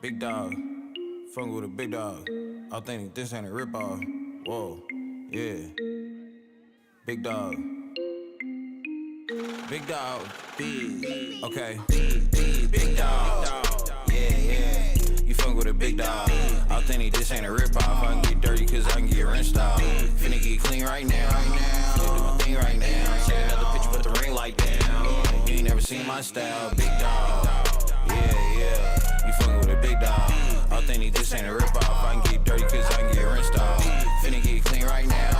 Big dog, fucking with a big dog. I think this ain't a ripoff. Whoa, yeah. Big dog, big dog, big. Okay, big dog. Yeah, yeah. You fucking with a big dog. I think this ain't a ripoff. I can get dirty cause I can get rinsed off. Finna get clean right now. Finna do my thing right now. Take another picture, put the ring light down. You ain't never seen my style, big dog. Yeah, yeah. You fucking with a big dog. I think this ain't a ripoff. I can get dirty cause I can get rinsed off. Finna get clean right now.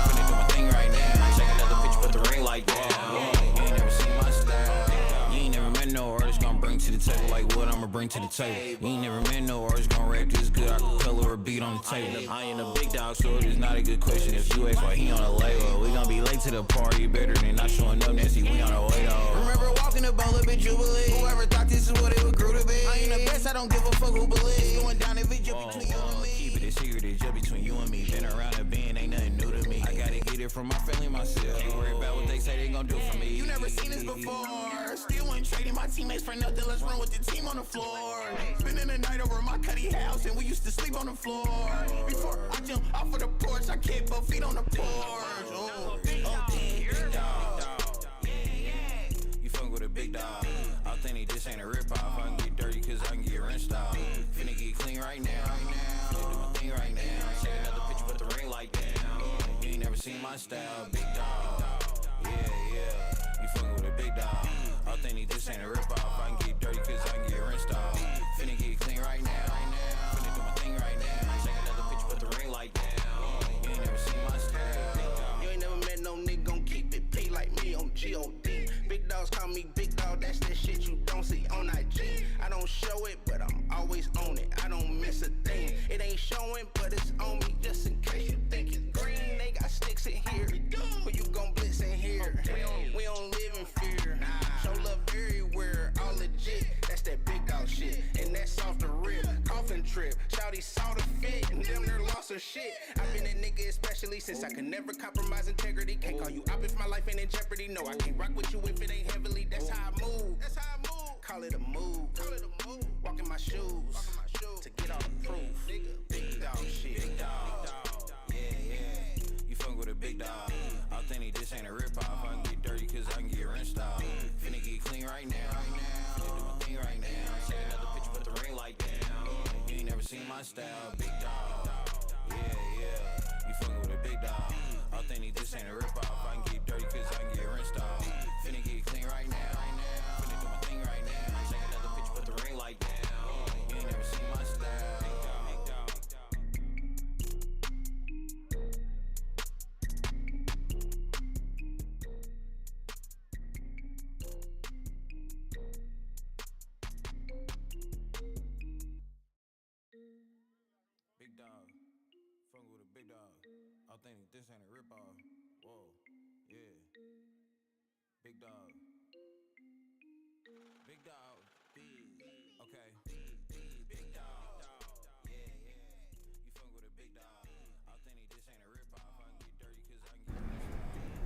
Finna do my thing right now. Take another picture, put the ring light down. You ain't never seen my style. You ain't never met no artist gonna bring to the table like what I'ma bring to the table. You ain't never met no artist gonna rap this good. I can color a beat on the table. I ain't a big dog, so it is not a good question. If you ask why he on a label, we gon' be late to the party. Better than not showing up, Nancy. We on our way though. Remember walking the bowl up at Jubilee. Whoever thought this is what it would grew to be. I ain't the best, I don't give a fuck who believes. It's going down if it's just between you and me. Keep it a secret, it's just between you and me. Been around the bend, ain't nothing new to me. I gotta get it from my family myself. Can't worry about what they say they gon' do for me. You never seen this before. Still ain't trading my teammates for nothing. Let's run with the team on the floor. Spending the night over my cutty house and we used to sleep on the floor. Before I jump off of the porch, I kept both feet on the porch. Oh, big dog. You fucking with a big dog. I think this ain't a ripoff. I can get dirty cause I can get rinsed off. Finna get clean right now. Finna do my thing right now. Take another picture, put the ring light down. You ain't never seen my style, big dog. Yeah, yeah. You fucking with a big dog. I think this ain't a ripoff. I can get dirty cause I can get rinsed off. Finna get clean right now. Finna do my thing right now. Take another picture, put the ring light down. You ain't never seen my style. You ain't never met no nigga gon' keep it P like me on G.O.D. Big dogs call me big dog, that's that shit you don't see on IG. I don't show it, but I'm always on it. I don't miss a thing. It ain't showing, but it's on me just in case you think it's green. They got sticks in here. Who you gon' blitz in here? We don't live in fear. Show love everywhere, all legit. That's that big dog shit, and that's off the rip. Coffin trip, shouty saw the fit, and them there lost her shit. I've been a nigga especially since I could never compromise integrity. Can't call you up if my life ain't in jeopardy. No, I can't rock with you if it ain't heavily. That's how I move. That's how I move. Call it a move. Call it a move. Walk in my shoes. To get all the proof. Big dog shit. Big dog. Yeah, yeah. You fucking with a big dog. I think this ain't a ripoff. I can get dirty cause I can get rinsed off. Finna get clean right now. Finna do my thing right now. Take another picture, put the ring light down. You ain't never seen my style, big dog. Yeah, yeah. You fucking with a big dog. I think this ain't a ripoff. I can get dirty cause I can get rinsed off. Finna get clean right now. Finna do my thing right now. Take another picture, put the ring light down. You ain't never seen my style, big dog. Big dog, fucking with a big dog. I think this ain't a ripoff. Whoa, yeah. Big dog. Big dog, big. Okay. Big dog. Yeah, yeah. You fucking with a big dog. I think this ain't a ripoff. I can get dirty cause I can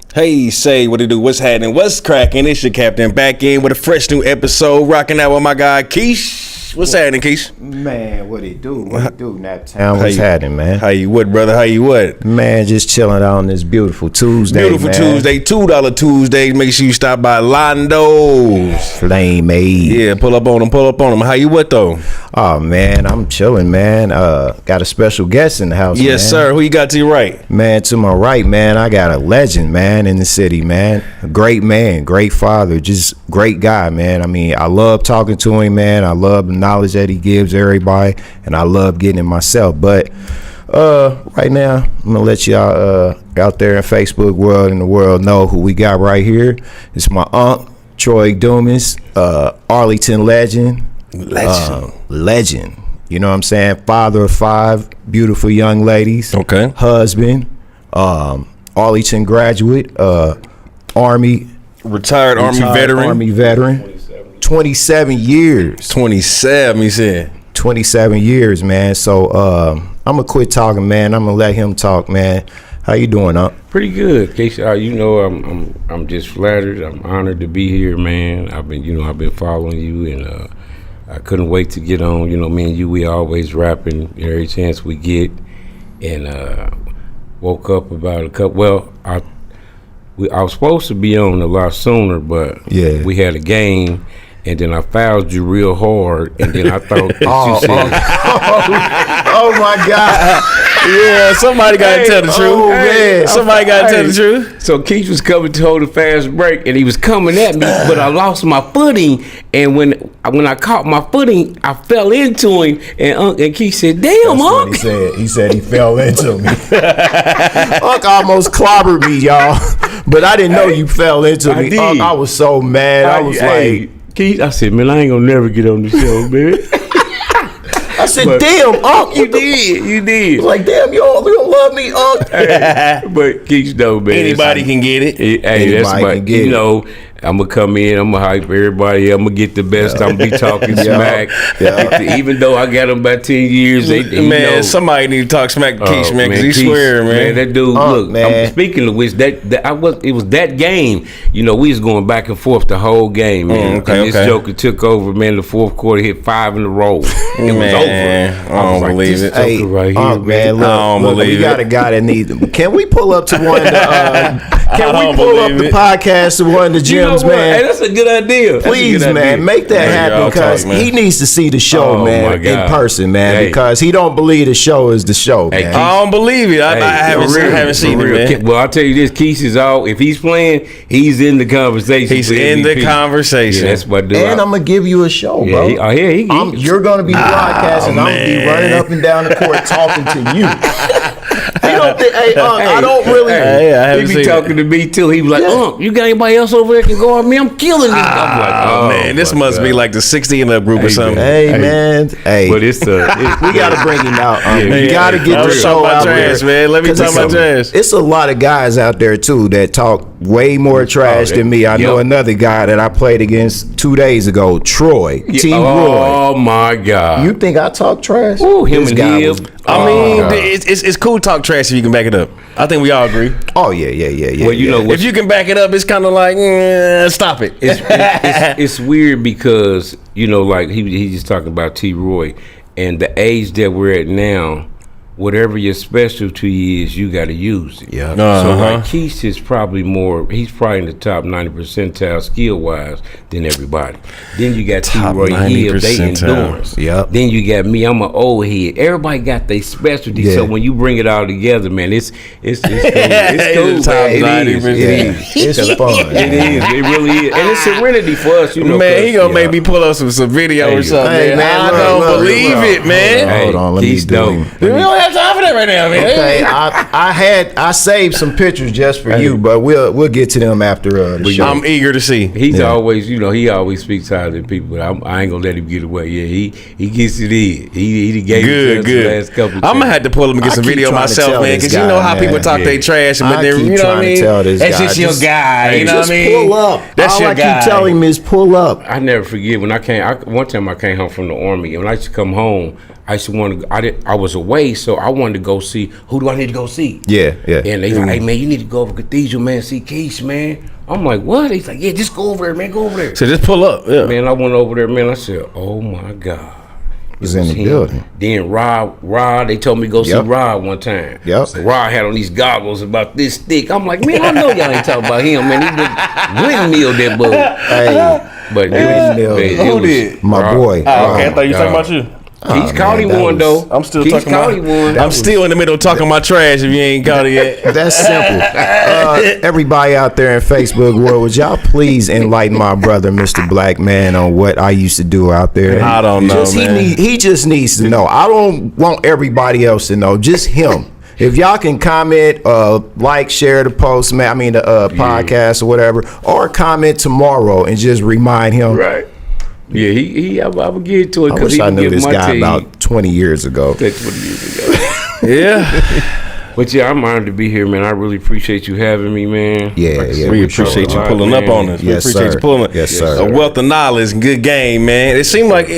get. Hey, say what it do, what's happening, what's cracking? It's your captain back in with a fresh new episode, rocking out with my guy Keesh. What's happening, Keesh? Man, what it do? What it do, Naptown? What's happening, man? How you what, brother? How you what? Man, just chilling out on this beautiful Tuesday, Beautiful man. Tuesday, $2 Tuesday. Make sure you stop by Londo's. Flame Aid. Yeah, pull up on them. How you what, though? Oh, man, I'm chilling, man. Got a special guest in the house, Yes, man. sir. Who you got to your right? Man, to my right, man, I got a legend, man, in the city, man. A great man, great father, just great guy, man. I mean, I love talking to him, man. I love the knowledge that he gives everybody, and I love getting it myself. But right now, I'm gonna let y'all out there in Facebook world and the world know who we got right here. It's my aunt, Troy Dumas, Arlington legend. Legend. You know what I'm saying? Father of 5 beautiful young ladies. Okay. Husband, Arlington graduate, Army. Retired Army veteran. 27 years. 27, he said. 27 years, man. So I'm gonna quit talking, man. I'm gonna let him talk, man. How you doing, Up? Pretty good, Keesh. You know, I'm just flattered. I'm honored to be here, man. I've been following you, and I couldn't wait to get on. You know, me and you, we always rapping every chance we get. And woke up about a couple. Well, I was supposed to be on a lot sooner, but we had a game. And then I fouled you real hard, and then I thought that you said, "Oh my God, yeah, somebody got to tell the truth. Oh, man. Somebody got to tell the truth." So Keesh was coming to hold a fast break, and he was coming at me, but I lost my footing. And when I caught my footing, I fell into him, and Keesh said, "Damn, Unc." He said he fell into me. Unc almost clobbered me, y'all, but I didn't know you fell into me. Unc, I was so mad. I was like. Keith, I said, man, I ain't gonna never get on the show, man. I said, damn, Unc, you did. Like, damn, you don't love me, Unc. Hey, but Keith, though, man, anybody can get it. Hey, anybody that's my, can get you it. know. I'm gonna come in. I'm gonna hype everybody. I'm gonna get the best. I'm gonna be talking smack. Even though I got them about 10 years, man, somebody need to talk smack to Keesh, man, because he swear, man. That dude, look. Man. Speaking of which, it was that game. You know, we was going back and forth the whole game, man. This Joker took over, man. The fourth quarter hit 5 in a row. It was over. I don't believe it. Hey, right here, man, look, we got a guy that needs them. Can we pull up to one? Can we pull up the podcast to one of the gyms, man? Hey, that's a good idea. Please, man, make that happen because he needs to see the show, man, in person, man, because he don't believe the show is the show, man. I don't believe it. I haven't seen it, man. Well, I'll tell you this, Keesh is all, if he's playing, he's in the conversation. He's in the conversation. Yeah, that's what I do. And I'm going to give you a show, bro. You're going to be broadcasting. I'm going to be running up and down the court talking to you. I don't really. He be talking to me too. He was like, you got anybody else over there can guard me? I'm killing him. I'm like, man, this must be like the 60 and up group or something. Hey, man. But it's we got to bring him out. We got to get the show out there, man. Let me talk about trash. It's a lot of guys out there too that talk way more trash than me. I know another guy that I played against 2 days ago, Troy. T. Roy. Oh my God. You think I talk trash? Ooh, him and him. I mean, it's cool to talk trash if you can back it up. I think we all agree. Oh yeah. Well, you know, if you can back it up, it's kind of like stop it. It's weird because you know, like he's just talking about T. Roy and the age that we're at now. Whatever your specialty is, you got to use it. Yeah. So like Keesh is probably he's probably in the top 90 percentile skill wise than everybody. Then you got T. Roy Hill, they endurance. Yep. Then you got me, I'm an old head. Everybody got their specialty. So when you bring it all together, man, it's cool. It's cool. It's fun. It is. It really is. And it's serenity for us, you know. Man, he gonna make me pull up some video or something. Hey, man, I don't believe it, man. Hold on, let me do it. We don't have time for that right now, man. Okay, I saved some pictures just for you, but we'll get to them after the show. I'm eager to see. He's always, you know, he always speaks higher than people. But I ain't gonna let him get away. Yeah, he gets it in. He gave it the last couple. I'm gonna have to pull him and get some video myself, man, because you know how people talk they trash, but then you know what I mean. That's just your guy. You know what I mean? Pull up. That's all your I guy. keep telling him is pull up. I never forget when one time I came home from the Army, and when I used to come home, I used to want to. I was away, so I wanted to go see. Who do I need to go see? Yeah. And they like, hey man, you need to go over Cathedral, man, see Keesh, man. I'm like, what? He's like, yeah, just go over there, man, go over there. So just pull up, yeah. Man, I went over there, man. I said, oh my God. Was in the building. Then Rod, they told me to go see Rod one time. Yep. So Rod had on these goggles about this thick. I'm like, man, I know y'all ain't talking about him, man. He was windmill that boy. Hey, but who did? My boy. Oh, okay, I thought you were talking about you. He's caught him one though. I'm still talking about one. I'm still in the middle of talking my trash if you ain't caught it yet. That's simple. Everybody out there in Facebook world, would y'all please enlighten my brother, Mr. Black Man, on what I used to do out there? I don't know, man. He just needs to know. I don't want everybody else to know, just him. If y'all can comment, like, share the post, man. I mean the podcast or whatever, or comment tomorrow and just remind him. Right. Yeah, I would give it to it I because wish he I knew give this my guy team. about 20 years ago. 20 years ago. Yeah. But yeah, I'm honored to be here, man. I really appreciate you having me, man. Yeah, We appreciate you pulling up on us. Yes, we appreciate sir. you pulling. Yes, sir. A wealth of knowledge and good game, man. It seemed like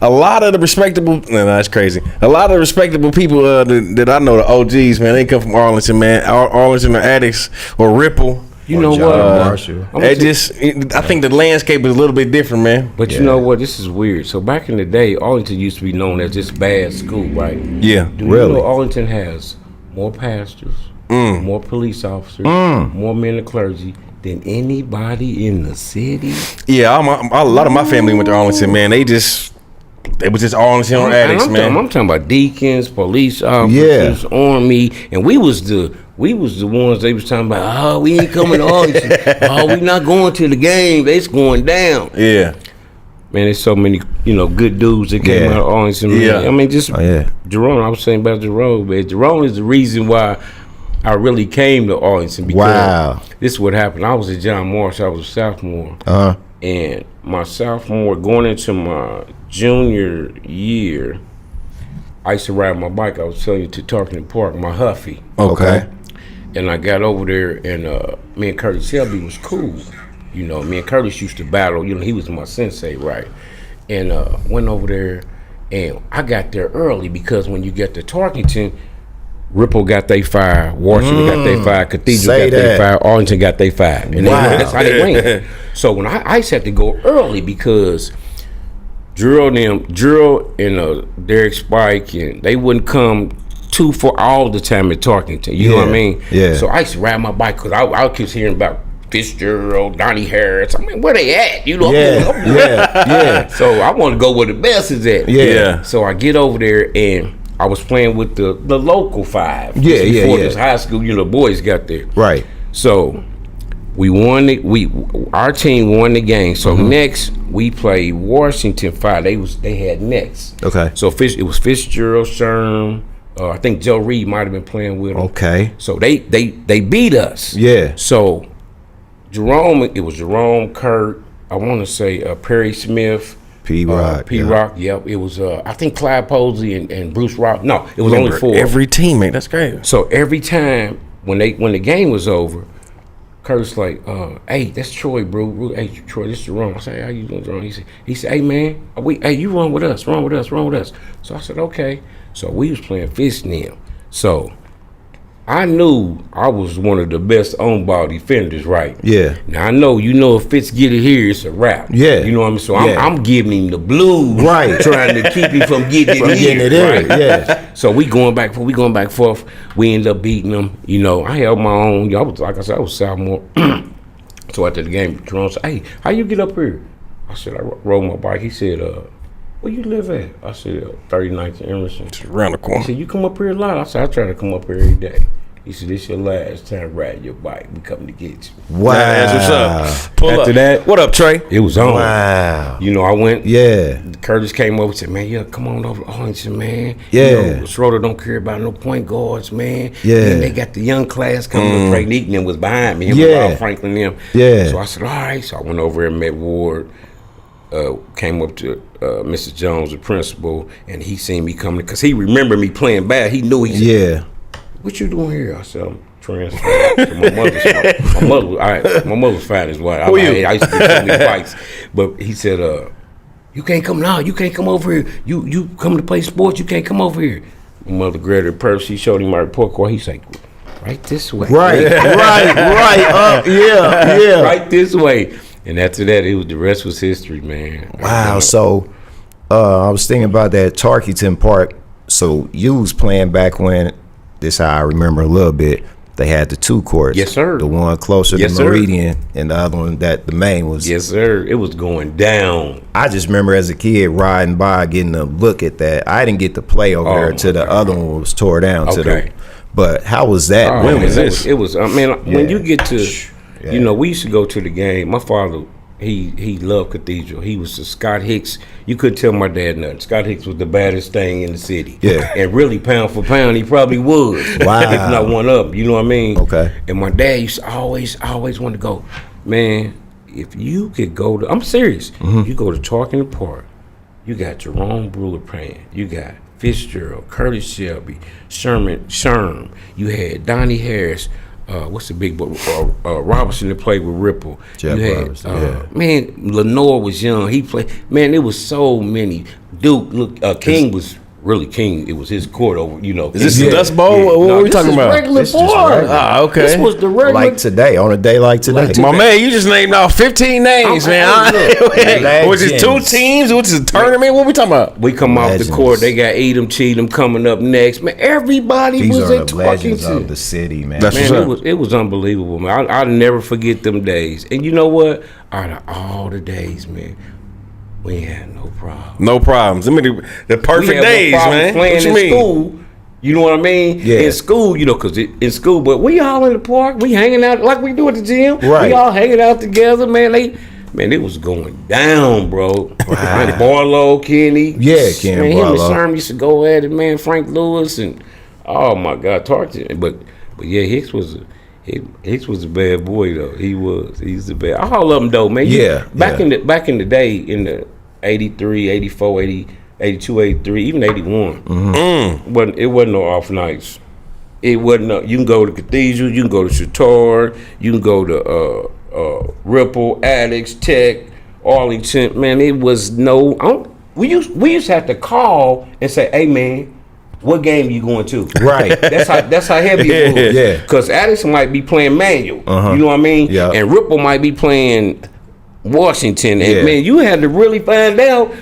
a lot of the respectable. No, that's crazy. A lot of the respectable people that I know, the OGs, man, they come from Arlington, man. Arlington or Addicts or Ripple. You know John what? Marshall. I think the landscape is a little bit different, man. But you know what? This is weird. So back in the day, Arlington used to be known as this bad school, right? Yeah. Do you know Arlington has more pastors, more police officers, more men of clergy than anybody in the city? Yeah, a lot of my family went to Arlington, man. They was just Arlington addicts, man. I'm talking about deacons, police officers, army, and we was the ones they was talking about. Oh, we ain't coming to Arlington. Oh, we not going to the game. It's going down. Yeah. Man, there's so many, good dudes that came out of Arlington. Man. Yeah. I mean, Jerome, I was saying about Jerome, man. Jerome is the reason why I really came to Arlington, because this is what happened. I was at John Morris. I was a sophomore. And my sophomore, going into my junior year, I used to ride my bike. I was telling you, to Tarkington Park, my Huffy. Okay. And I got over there, and me and Curtis Shelby was cool. Me and Curtis used to battle. He was my sensei, right? And went over there, and I got there early because when you get to Tarkington, Ripple got their fire, Washington got their fire, Cathedral got their fire, Arlington got their fire. And that's how they went. So when I used to have to go early because Drill and Derek Spike, and they wouldn't come for all the time at Tarkington. You know what I mean? Yeah. So I used to ride my bike because I keep hearing about Fitzgerald, Donnie Harris. I mean, where they at? Yeah. So I want to go where the best is at. Yeah. So I get over there, and I was playing with the local five. Before this high school, the boys got there. Right. So we won our team won the game. So next we played Washington 5. They had next. Okay. So it was Fitzgerald, Sherm. I think Joe Reed might have been playing with them. Okay. So they beat us. Yeah. So it was Jerome, Kurt, I want to say Perry Smith, P-Rock. P-Rock, yep. It was, I think Clyde Posey and Bruce Rock. No, it was only 4. Every teammate, that's great. So every time when the game was over, Kurt's like, hey, that's Troy, bro. Hey, Troy, this is Jerome. I said, hey, how you doing, Jerome? He said, hey, man, you run with us. So I said, okay. So we was playing fist now. So I knew I was one of the best on-ball defenders, right? Yeah. Now I know, if Fitz get it here, it's a wrap. Yeah. You know what I mean? So I'm giving him the blues, right? Trying to keep him from getting it here, right? Yeah. So we going back forth. We end up beating them. I held my own. I was sophomore. So after the game, Jerome said, "Hey, how you get up here?" I said, "I rode my bike." He said, "Where you live at?" I said, 39th and Emerson. It's around the corner. He said, "You come up here a lot?" I said, "I try to come up here every day." He said, "This your last time riding your bike. We coming to get you." Wow. That's what's up. Pull After up. that, What up, Trey? it was on. Wow. I went. Yeah. Curtis came over and said, "Man, come on over to Arlington, man. Yeah. Schroeder don't care about no point guards, man. Yeah. And they got the young class coming to play. Neat and them was behind me. Yeah. Franklin them. Yeah. So I said, all right. So I went over and met Ward. Came up to Mr. Jones, the principal, and he seen me coming because he remembered me playing bad. He knew. He said, Yeah. "What you doing here?" I said, "I'm transferring." My mother's fine as well. I used to get so many fights, but he said, "You can't come now. You can't come over here. You come to play sports. You can't come over here." My mother grabbed her purse. She showed him my report card. He's like, "Right this way." Right. Up. Yeah. Right this way. And after that, the rest was history, man. Wow. So, I was thinking about that Tarkington Park. So you was playing back when. This how I remember a little bit. They had the 2 courts. Yes, sir. The one closer to Meridian, and the other one that the main was. Yes, sir. It was going down. I just remember as a kid riding by, getting a look at that. I didn't get to play over there until the other one was tore down. Okay. But how was that? Oh, When man, was this? It was. I mean, when you get to, we used to go to the game. My father, he loved Cathedral. He was the Scott Hicks. You couldn't tell my dad nothing. Scott Hicks was the baddest thing in the city. Yeah. And really, pound for pound, he probably was. Wow. If not one up. You know what I mean? Okay. And my dad used to always want to go, man, if you could go to, I'm serious, you go to Tarkington Park, you got Jerome Brewer playing, you got Fitzgerald, Curtis Shelby, Sherm, you had Donnie Harris, what's the big boy? Robertson that played with Ripple. Jeff you had, Robertson, man, Lenore was young. He played. Man, there was so many. Duke, King was really king. It was his court over, you know. Is this the Dust Bowl? What are we talking about? Regular This just boy. regular. Okay. This was the regular. Like today, on a day like today. My man, you just named off 15 names, man. Was it 2 teams? Which is a tournament? What we talking about? We come off the court. They got Edom Cheatham coming up next. Man, everybody These was are at the talking legends to. of the city, man. That's Man, what's up. it was unbelievable, man. I'll never forget them days. And you know what? Out of all the days, man, we ain't had no problem. No problems. I mean, the We perfect had days, no problem man. playing What you in mean? school. You know what I mean? Yeah. In school, you know, because in school, but we all in the park. We hanging out like we do at the gym. Right. We all hanging out together, man. It was going down, bro. Wow. Barlow, Kenny. Yeah, Kenny Man, him and Barlow. Sherm used to go at it, man. Frank Lewis and, oh, my God, talk to him. But yeah, Hicks was a bad boy, though. He's the bad. All of them, though, man. Back in the day, in the 83, 84, 82, 83, even 81. Mm-hmm. It wasn't no off nights. It wasn't. You can go to Cathedral, you can go to Chautauqua, you can go to Ripple, Addicts, Tech, Arlington. Man, it was no. We used to have to call and say, "Hey, man, what game you going to?" Right. That's how heavy it was. Yeah. Because Addicts might be playing Manual. You know what I mean? Yeah. And Ripple might be playing Washington, and Yeah. man, you had to really find out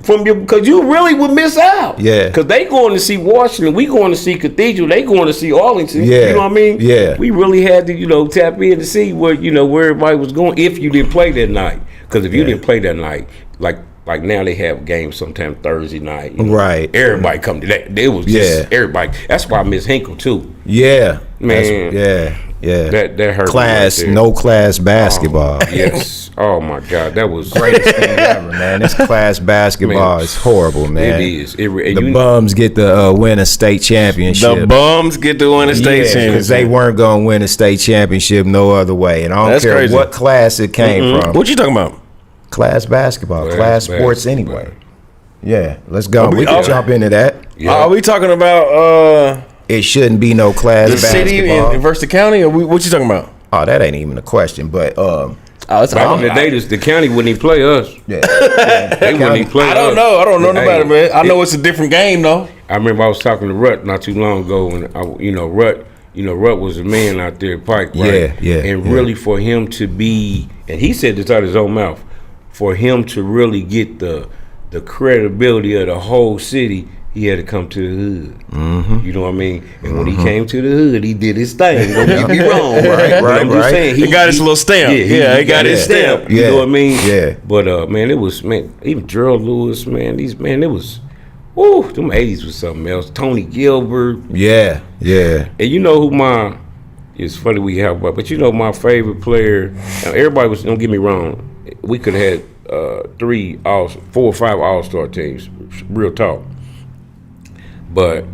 from your, because you really would miss out. Yeah. Because they going to see Washington, we going to see Cathedral, they going to see Arlington. Yeah. You know what I mean? Yeah. We really had to, tap in to see where everybody was going if you didn't play that night. Because if you didn't play that night, like now they have games sometime Thursday night. Right. Everybody come to that. It was just everybody. That's why I miss Hinkle too. Yeah. Man. Yeah. That hurt. Class, me right there. no class basketball. Yes. Oh my God, that was Greatest thing ever, man. This class basketball Man, is horrible, man. It is. The bums get to win a state championship. The bums get to win a state because championship. they weren't going to win a state championship no other way. And I don't That's care crazy. what class it came from. What you talking about? Class basketball, class sports basketball. anyway. Yeah, let's go. We oh. can jump into that. Yeah. Are we talking about It shouldn't be no class the city basketball. versus the county, or what you talking about? Oh, that ain't even a question. But It's Back in the day, the county wouldn't even play us. yeah, They wouldn't even play us. I don't know Hey, about it, man. I know it's a different game, though. I remember I was talking to Rut not too long ago, and Rut was a man out there at Pike, right? Yeah, And yeah. really for him to be, and he said this out of his own mouth, for him to really get the credibility of the whole city, he had to come to the hood. Mm-hmm. You know what I mean? And when he came to the hood, he did his thing. Don't get me wrong, right? But I'm just saying, He got his little stamp. Yeah, he got his stamp. You know what I mean? Yeah. But man, it was, man, even Gerald Lewis, man, it was, woo, them 80s was something else. Tony Gilbert. yeah. And you know who it's funny we have, but you know my favorite player, now everybody was, don't get me wrong, we could have had 4 or 5 all-star teams, real talk. But,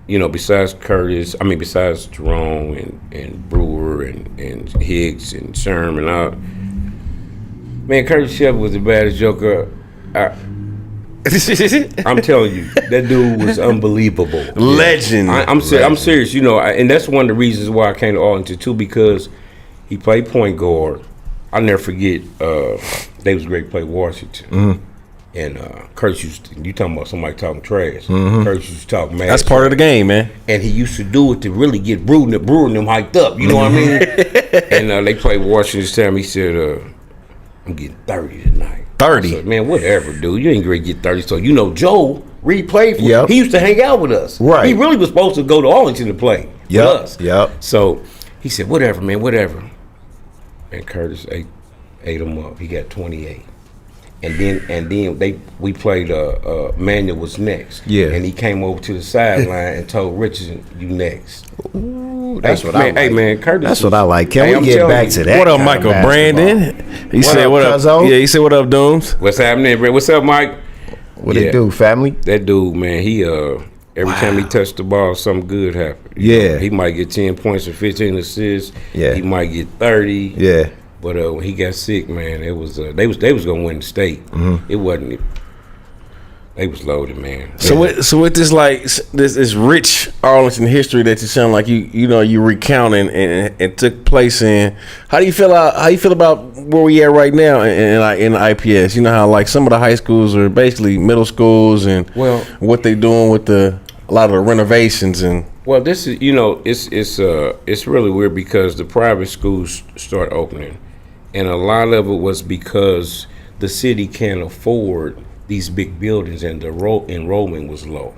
besides Jerome and Brewer and Hicks and Sherm and all, man, Curtis Shepard was the baddest joker. I'm telling you, that dude was unbelievable. Legend. I'm serious, and that's one of the reasons why I came to Arlington too, because he played point guard. I'll never forget, they was great play Washington. Mm-hmm. And Curtis you talking about somebody talking trash. Curtis used to talk mad. That's part of the game, man. And he used to do it to really get Brewer and them hyped up. You know what I mean? And they played Washington this time. He said, I'm getting 30 tonight. 30? I said, man, whatever, dude. You ain't going to get 30. So, Joe Reed played for Yep. He used to hang out with us. Right. He really was supposed to go to Arlington to play with us. Yep. So he said, whatever, man, whatever. And Curtis ate him up. He got 28. And then we played Manuel was next. Yeah. And he came over to the sideline and told Richardson, you next. Ooh, that's what I like. Hey man, Curtis. That's what I like. Can I'm we get telling back you. to that? What up, kind of Michael basketball? Brandon? He said, up, what up? Cuzzo? Yeah, he said, what up, Dooms? What's happening, Brett? What's up, Mike? What it do, family? That dude, man, he every time he touched the ball, something good happened. Yeah. He might get 10 points or 15 assists. Yeah. He might get 30. Yeah. But when he got sick, man, it was they was gonna win the state. Mm-hmm. It wasn't. They was loaded, man. So with this rich Arlington history that you sound like you recount and took place in, how do you feel about where we at right now in IPS? You know how like some of the high schools are basically middle schools, and what they doing with a lot of the renovations and. Well, this is it's really weird because the private schools start opening, and a lot of it was because the city can't afford these big buildings and the enrollment was low,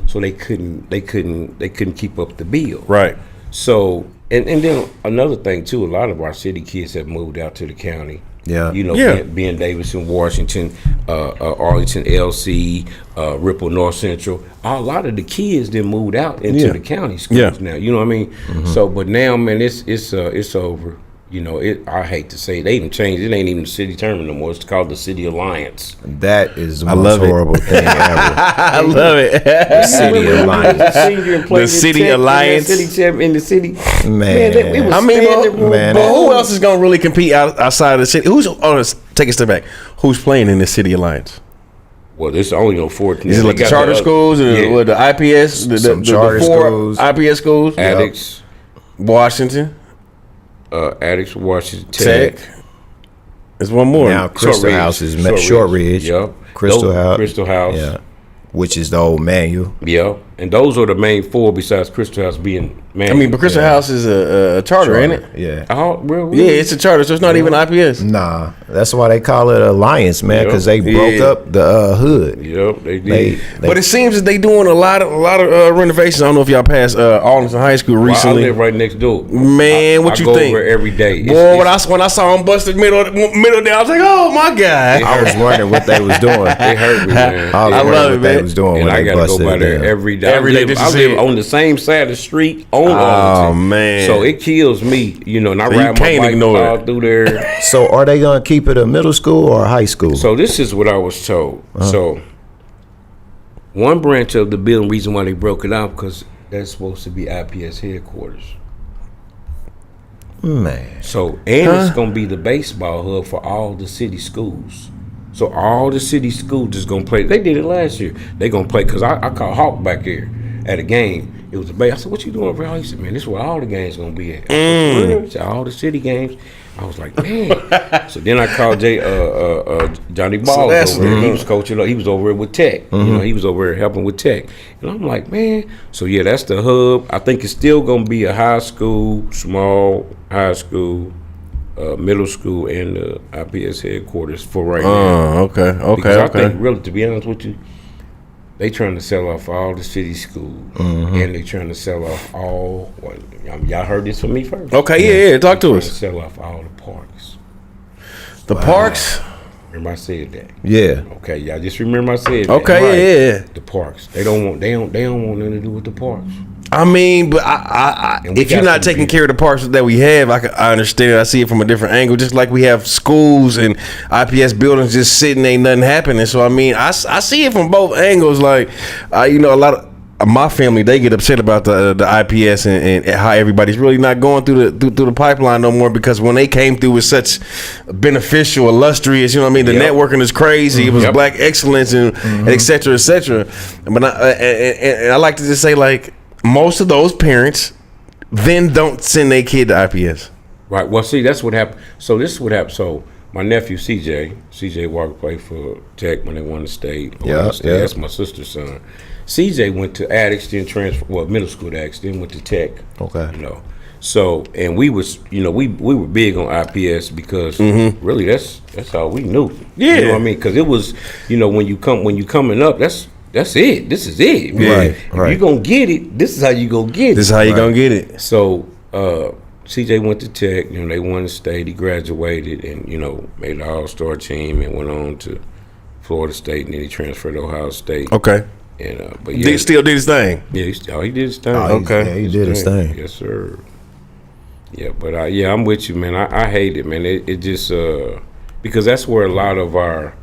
so they couldn't keep up the bill. Right. So and then another thing too, a lot of our city kids have moved out to the county. Yeah. Ben Davidson, Washington, Arlington, LC, Ripple, North Central. A lot of the kids then moved out into the county schools now. You know what I mean? So, but now, man, it's over. I hate to say it, they even changed. It ain't even the city term no more. It's called the City Alliance. That is the most horrible thing ever. I love it. The City Alliance. The City Alliance. In the city. Man. But who else is going to really compete outside of the city? Let's take a step back. Who's playing in the City Alliance? Well, there's only 14. Is it like the charter schools and the IPS? The charter four schools. IPS schools? Addicts. Washington. Addicts, Washington Tech. There's one more. Now Crystal House is Shortridge. Yep. Crystal House. Yeah. Which is the old manual. Yeah. And those are the main four besides Crystal House being manual. But Crystal House is a charter, ain't it? Yeah. Oh, really? Yeah, it's a charter, so it's not even IPS. Nah, that's why they call it Alliance, man, because they broke up the hood. Yep, they did. But it seems that they doing a lot of renovations. I don't know if y'all passed Arlington High School recently. I live right next door. Man, what I you go think? over every day. Boy, when I saw them busted middle there, I was like, oh my God. I was wondering what they was doing. They hurt me, man. I love it, man. They was doing And when I they gotta busted go by there down. every day. Every day, I live on the same side of the street on Arlington. Man. So it kills me, and I So you ride my can't bike ignore all it. through there. So are they gonna keep it a middle school or a high school? So this is what I was told. So one branch of the building, reason why they broke it out, because that's supposed to be IPS headquarters. Man. So it's gonna be the baseball hub for all the city schools. So all the city schools is gonna play. They did it last year. They gonna play because I caught Hawk back here at a game. It was a base. I said, "What you doing over here?" He said, "Man, this is where all the games gonna be at." He said, all the city games. I was like, man. So then I called Johnny Ball over there. He was coaching. He was over there with Tech. He was over there helping with Tech. And I'm like, man. So yeah, that's the hub. I think it's still gonna be a high school, small high school, middle school, and the IPS headquarters for right now. Okay. Because I think, really, to be honest with you, they trying to sell off all the city schools, and they trying to sell off all. Well, y'all heard this from me first. Okay, yeah. Talk to us. Sell off all the parks. The parks. Remember I said that. Yeah. Okay, y'all just remember I said that. Okay, yeah. The parks. They don't want nothing to do with the parks. I mean, but I if you're not taking care of the parks that we have, I understand. I see it from a different angle. Just like we have schools and IPS buildings just sitting, ain't nothing happening. So I mean, I see it from both angles. Like, a lot of my family, they get upset about the IPS and how everybody's really not going through the pipeline no more, because when they came through with such beneficial, illustrious, the networking is crazy. It was black excellence and et cetera, et cetera. But I like to just say, like, most of those parents then don't send their kid to IPS. Right. Well, see, that's what happened. So this is what happened. So my nephew, CJ Walker, played for Tech when they won the state. Yeah. That's my sister's son. CJ went to Addicts, then transferred, middle school to Addicts, then went to Tech. Okay. So, and we was, we were big on IPS because really that's all we knew. Yeah. You know what I mean? Because it was, when you coming up, that's it. This is it. Right. If you're gonna get it, this is how you gonna get it. This is how you gonna get it. So CJ went to Tech, they won the state, he graduated and, made the all-star team and went on to Florida State, and then he transferred to Ohio State. Okay. And but He still did his thing. Yeah, he did his thing. Okay. He did his thing. Yes, sir. Yeah, but I'm with you, man. I hate it, man. It just because that's where a lot of our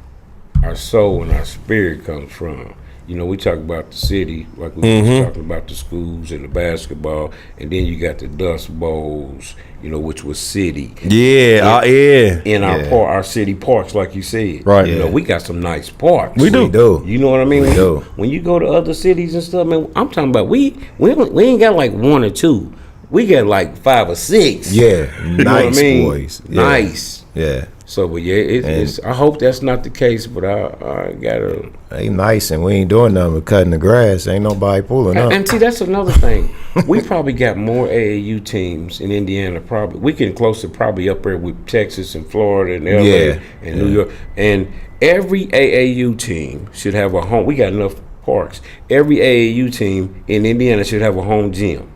soul and our spirit comes from. We talk about the city, like we were talking about the schools and the basketball, and then you got the Dust Bowls, which was city. Yeah, In our city parks, like you said. Right. We got some nice parks. We do. You know what I mean? We do. When you go to other cities and stuff, man, I'm talking about we ain't got like one or two. we got like 5 or 6. Yeah, You know nice what I mean? boys. Yeah. Nice. Yeah. So, but yeah, it's. I hope that's not the case, but I gotta. They nice, and we ain't doing nothing but cutting the grass. Ain't nobody pulling up. And see, that's another thing. We probably got more AAU teams in Indiana. Probably we getting close to probably up there with Texas and Florida and LA and New York. And every AAU team should have a home. We got enough parks. Every AAU team in Indiana should have a home gym.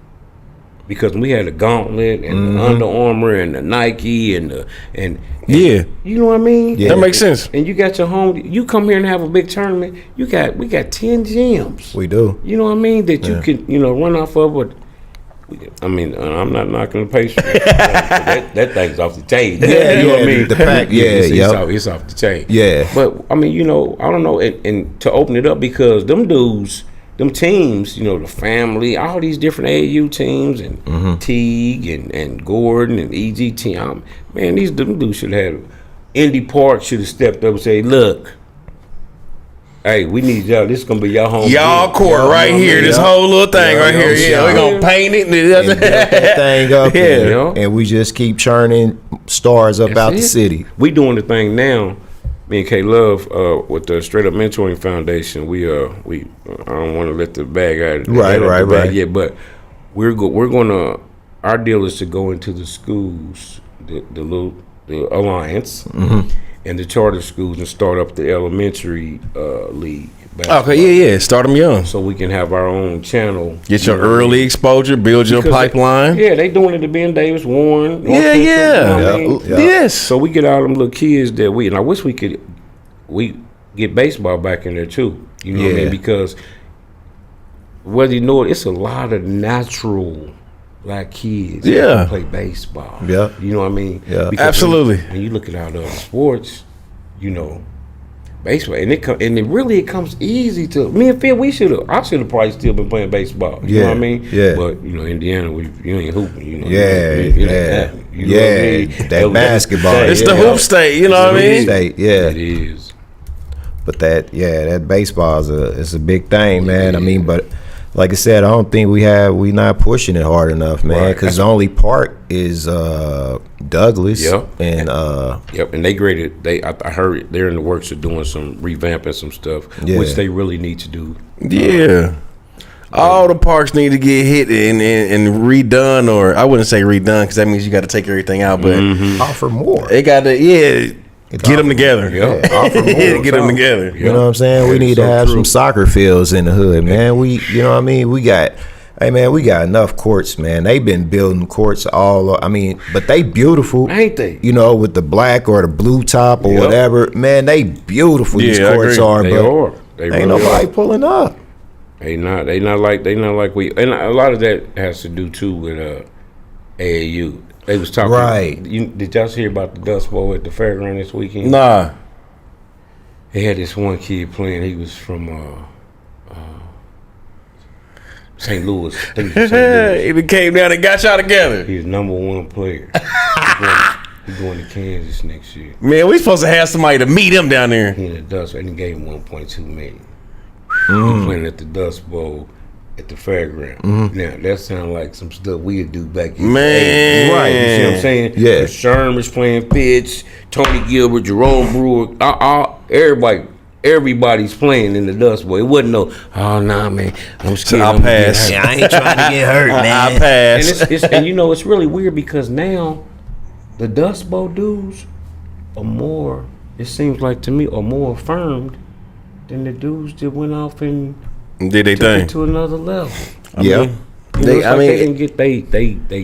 Because we had the Gauntlet and the Under Armour and the Nike and Yeah. you know what I mean? That makes sense. And you got your home. You come here and have a big tournament. We got 10 gyms. We do. You know what I mean? That you can run off of. But I mean, I'm not knocking the Pacers. that thing's off the chain. Yeah, you know what I mean? The pack. It's off the chain. Yeah. But I mean, I don't know, and to open it up because them dudes. Them teams, the family, all these different AAU teams, and Teague and Gordon and EG team. Man, them dudes should have. Indy Park should have stepped up and say, "Look, hey, we need y'all. This is gonna be y'all home. Y'all court right here. This whole little thing right here. Yeah, we're gonna paint it. And build that thing up. Yeah. And we just keep churning stars up out the city. We doing the thing now. Me and K Love with the Straight Up Mentoring Foundation, we I don't want to let the bag out. Right. Yeah, but we're gonna. Our deal is to go into the schools, the alliance, and the charter schools, and start up the elementary league. Okay, yeah. Start them young. So we can have our own channel. Get your early exposure, build your pipeline. They doing it at Ben Davis, Warren. Yeah. Yes. So we get all them little kids that and I wish we get baseball back in there too. You know what I mean? Because whether you know it, it's a lot of natural black kids that play baseball. Yeah. You know what I mean? Yeah. Because Absolutely. When you look at all the other sports, baseball, and it comes easy to me and Phil. I should have probably still been playing baseball. You know what I mean? Yeah. But Indiana, you ain't hooping. Yeah. That basketball. It's the hoop state. You know what I mean? State, yeah. It is. But that baseball is a big thing, man. I mean, but like I said, I don't think we not pushing it hard enough, man. Because the only park is Douglas. Yep. And and they graded. I heard they're in the works of doing some revamping some stuff, which they really need to do. Yeah. All the parks need to get hit and redone, or I wouldn't say redone because that means you got to take everything out, but offer more. They got to get them together. Offer more. Get them together. You know what I'm saying? We need to have some soccer fields in the hood, man. You know what I mean? We got enough courts, man. They've been building courts but they beautiful. Ain't they? With the black or the blue top or whatever. Man, they beautiful these courts are, They but are. They ain't really nobody pulling up. They not like we, and a lot of that has to do too with AAU. They was talking. Right. Did y'all hear about the Dust Bowl at the fairground this weekend? Nah. They had this one kid playing. He was from St. Louis. I think he was from St. Louis. He came down and got y'all together. He's #1 player. He's going to Kansas next year. Man, we supposed to have somebody to meet him down there. He in the Dust, and he gave him $1.2 million. He playing at the Dust Bowl at the fairground. Now that sounds like some stuff we'd do back in the 80s. Right? You see what I'm saying? Yeah. Sherman's playing pitch, Tony Gilbert, Jerome Brewer, everybody's playing in the Dust Bowl. It wasn't man, I'm scared. I'll pass. I ain't trying to get hurt, man. I'll pass. And it's really weird because now the Dust Bowl dudes are more. It seems like to me are more affirmed than the dudes that went off and did they took it thing to another level. I mean, They didn't get they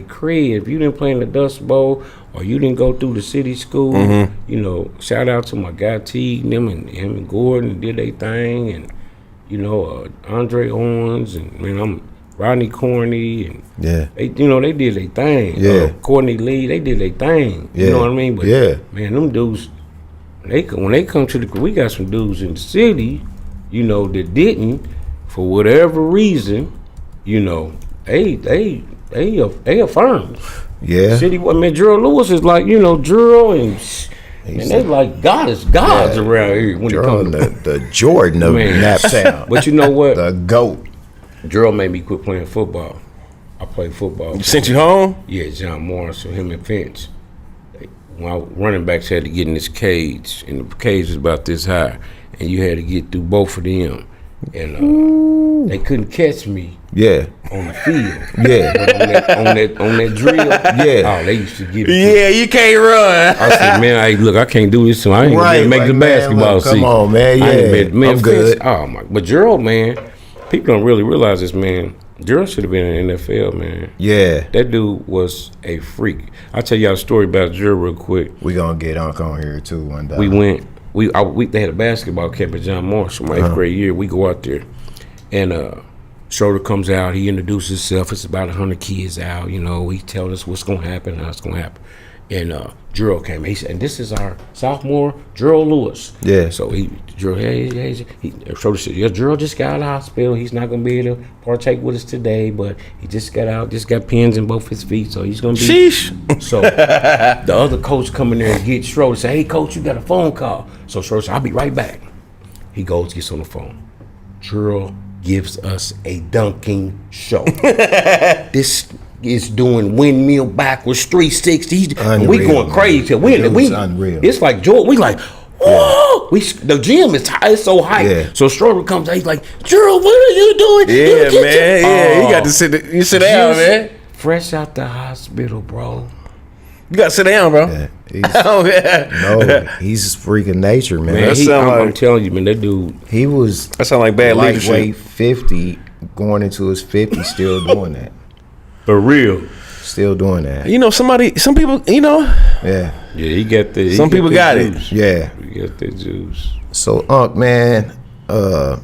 cred. If you didn't play in the Dust Bowl or you didn't go through the city school, shout out to my guy Teague and him and Gordon did their thing, and Andre Owens and Rodney Corney and they did their thing. Courtney Lee, they did their thing. You know what I mean? But man, them dudes, when they come to we got some dudes in the city, that didn't for whatever reason, they affirmed. Yeah. City, Gerald Lewis is like, Gerald and they like gods around here when it comes to the Jordan of Naptown. But you know what? The GOAT. Gerald made me quit playing football. I played football. You sent you home? Yeah, John Morris, so him and Finch. When running backs had to get in this cage, and the cage was about this high, and you had to get through both of them, and they couldn't catch me. Yeah. On the field. Yeah. But on that drill. Yeah. Oh, they used to give me. Yeah, you can't run. I said, man, look, I can't do this. So I ain't gonna make the basketball season. Come on, man. Yeah, man, I'm good. Oh my! But Gerald, man, people don't really realize this, man. Gerald should have been in the NFL, man. Yeah. That dude was a freak. I'll tell y'all a story about Gerald real quick. We gonna get Unc on here too one day. We went. They had a basketball camp at John Morris my 8th grade year. We go out there, and Schroeder comes out. He introduces himself. It's about 100 kids out. You know, he tells us what's gonna happen, how it's gonna happen. And Gerald came. He said, and this is our sophomore, Gerald Lewis. Yeah. So Gerald, Schroeder said, yeah, Gerald just got out of the hospital. He's not gonna be able to partake with us today, but he just got out, just got pins in both his feet, so he's gonna be. Sheesh. So the other coach come in there and get Schroeder, say, hey coach, you got a phone call. So Schroeder said, I'll be right back. He goes, gets on the phone. Gerald gives us a dunking show. This is doing windmill backwards 360. And we going crazy. We unreal. It's like Jordan. We like, whoa! Yeah. The gym is it's so high. Yeah. So Schroeder comes out. He's like, Gerald, what are you doing? Yeah, man. Yeah, you got to sit down, man. Fresh out the hospital, bro. You got to sit down, bro. Yeah. Oh, yeah. No, he's freaking nature, man. I'm telling you, man, that dude. He was. That sound like bad leadership. Lightweight 50, going into his 50, still doing that. For real. Still doing that. You know, some people, you know. Yeah. Yeah, he got the. Some people got it. Yeah. He got that juice. So, Unc, man,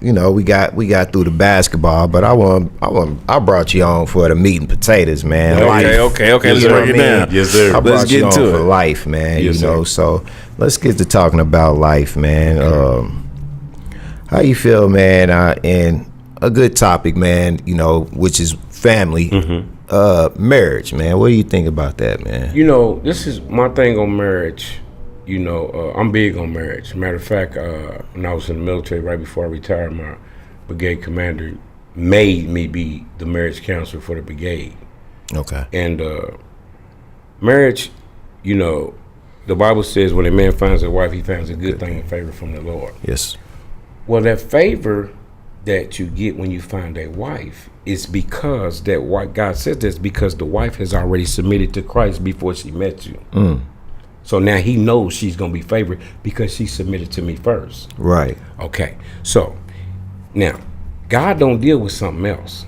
you know, we got through the basketball, but I brought you on for the meat and potatoes, man. Okay. Let's break it down. Yes, sir. I brought Let's get you on into for it. life, man. Yes, you know, sir. so let's get to talking about life, man. How you feel, man? And a good topic, man. You know, which is family, marriage, man. What do you think about that, man? You know, this is my thing on marriage. You know, I'm big on marriage. Matter of fact, when I was in the military, right before I retired, my brigade commander made me be the marriage counselor for the brigade. Okay. And marriage, you know, the Bible says when a man finds a wife, he finds a good thing and favor from the Lord. Yes. Well, that favor that you get when you find a wife is because that what God said this because the wife has already submitted to Christ before she met you. So now he knows she's gonna be favored because she submitted to me first. Right. Okay. So now God don't deal with something else.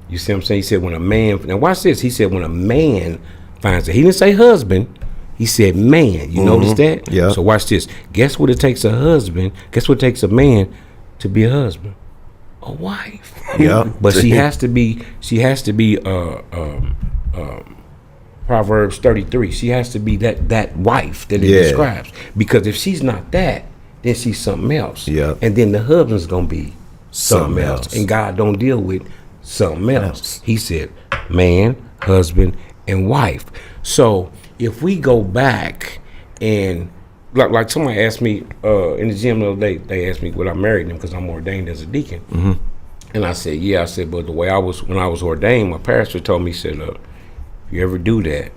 You see what I'm saying? He said when a man, now watch this. He said when a man finds it. He didn't say husband. He said man. You notice that? Yeah. So watch this. Guess what it takes a husband? Guess what it takes a man to be a husband? A wife. Yeah. But she has to be Proverbs 33. She has to be that wife that it describes. Because if she's not that, then she's something else. Yeah. And then the husband's gonna be something else. And God don't deal with something else. He said man, husband, and wife. So if we go back and like somebody asked me in the gym the other day, they asked me would I marry them because I'm ordained as a deacon. And I said, yeah. I said, but the way when I was ordained, my pastor told me, he said, look, if you ever do that,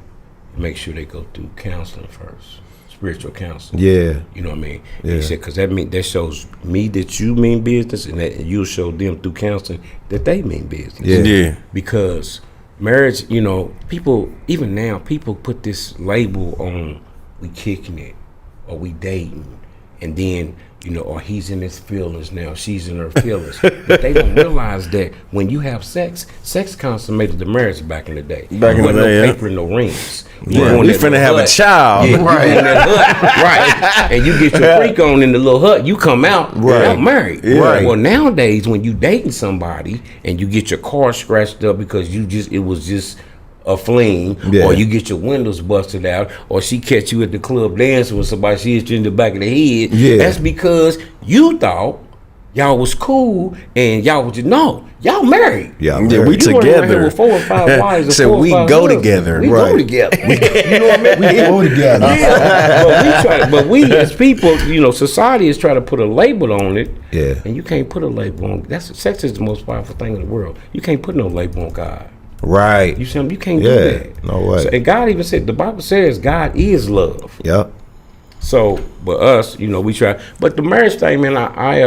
make sure they go through counseling first, spiritual counseling. Yeah. You know what I mean? Yeah. He said, because that shows me that you mean business, and that you'll show them through counseling that they mean business. Yeah. Because marriage, you know, people, even now, people put this label on we kicking it or we dating, and then, you know, or he's in his feelings now, she's in her feelings. But they don't realize that when you have sex consummated the marriage back in the day. Back in the day, no paper and no rings. Yeah, we finna have a child. Yeah, right. You in that hut, right. And you get your freak on in the little hut, you come out, right. You're married. Yeah. Right. Well, nowadays, when you dating somebody and you get your car scratched up because it was just a fling, or you get your windows busted out, or she catch you at the club dancing with somebody, she hit you in the back of the head. Yeah. That's because you thought y'all was cool and y'all was y'all married. Yeah, we You running around here together. with 4 or 5 wives. or So 4 or we 5 go husbands. together. We Right. go together. You know what I mean? We go together. Yeah. But we as people, you know, society is trying to put a label on it. Yeah. And you can't put a label on. Sex is the most powerful thing in the world. You can't put no label on God. Right. You see, you can't do that. No way. So, and God even said, the Bible says God is love. Yep. So, but us, we try. But the marriage thing, man, I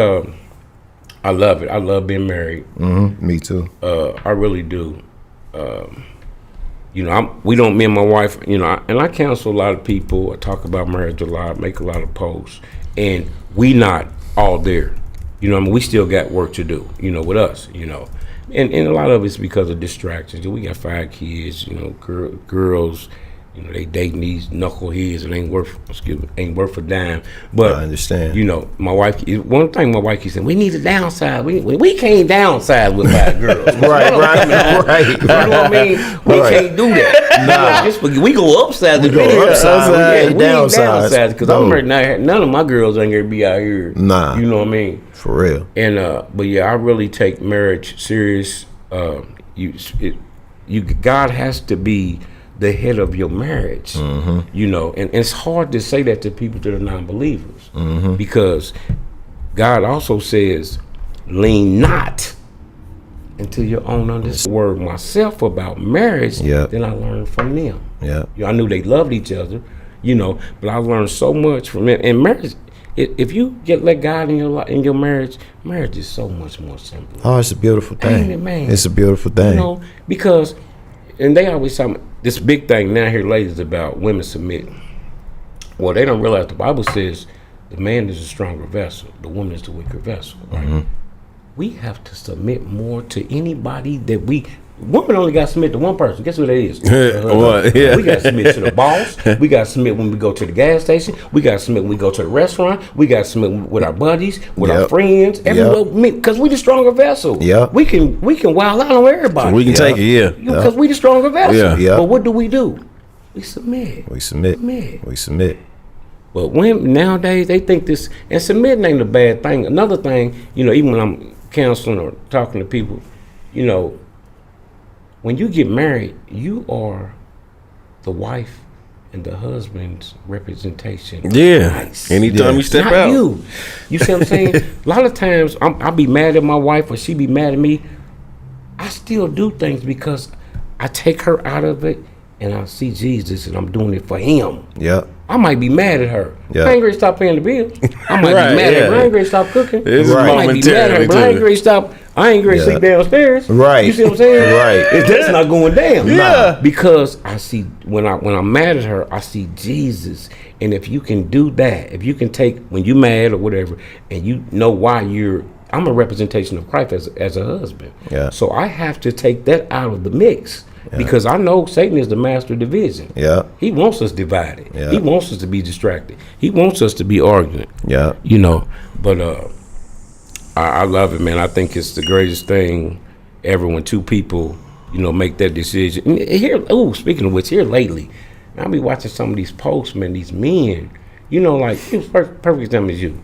love it. I love being married. Mm-hmm. Me too. I really do. Me and my wife, and I counsel a lot of people. I talk about marriage a lot, make a lot of posts, and we not all there. We still got work to do, with us, And a lot of it's because of distractions. We got 5 kids, girls, they dating these knuckleheads and ain't worth a dime. But I understand. My wife. One thing my wife keeps saying, we need to downsize. We can't downsize with 5 girls. right. You know what I mean? We can't do that. We go upsize. We downsize because I'm married now. None of my girls ain't gonna be out here. Nah. You know what I mean? For real. And but yeah, I really take marriage serious. God has to be the head of your marriage, and it's hard to say that to people that are non-believers, because God also says, lean not into your own understanding. Word myself about marriage, then I learned from them. I knew they loved each other, but I learned so much from it. And marriage, if you let God in your marriage is so much more simple. Oh, it's a beautiful thing. Ain't it, man? It's a beautiful thing. Because, and they always tell me, this big thing now here lately is about women submitting. Well, they don't realize the Bible says the man is a stronger vessel, the woman is the weaker vessel. Right? We have to submit more to anybody women only got to submit to one person. Guess who that is? We got to submit to the boss. We got to submit when we go to the gas station. We got to submit when we go to the restaurant. We got to submit with our buddies, with our friends, everywhere. Because we the stronger vessel. We can wild out on everybody. So we can take it, Because we the stronger vessel. Yeah. But what do? We submit. We submit. But women nowadays, they think this, and submitting ain't a bad thing. Another thing, even when I'm counseling or talking to people, when you get married, you are the wife and the husband's representation. Nice. Anytime you step out. You see what I'm saying? A lot of times I'll be mad at my wife or she be mad at me. I still do things because I take her out of it and I see Jesus and I'm doing it for him. I might be mad at her. I ain't ready to stop paying the bills. I might be mad at her. I ain't ready to stop cooking. I might be mad at her, but I ain't ready to stop. I ain't ready to sleep downstairs. You see what I'm saying? That's not going down. Because I see when I'm mad at her, I see Jesus. And if you can do that, if you can take when you mad or whatever, and you know why I'm a representation of Christ as a husband. So I have to take that out of the mix. Because I know Satan is the master of division. He wants us divided. He wants us to be distracted. He wants us to be arguing. But I love it, man. I think it's the greatest thing ever when 2 people, make that decision. And here, speaking of which, here lately, I be watching some of these posts, man. These men, like perfect example is you.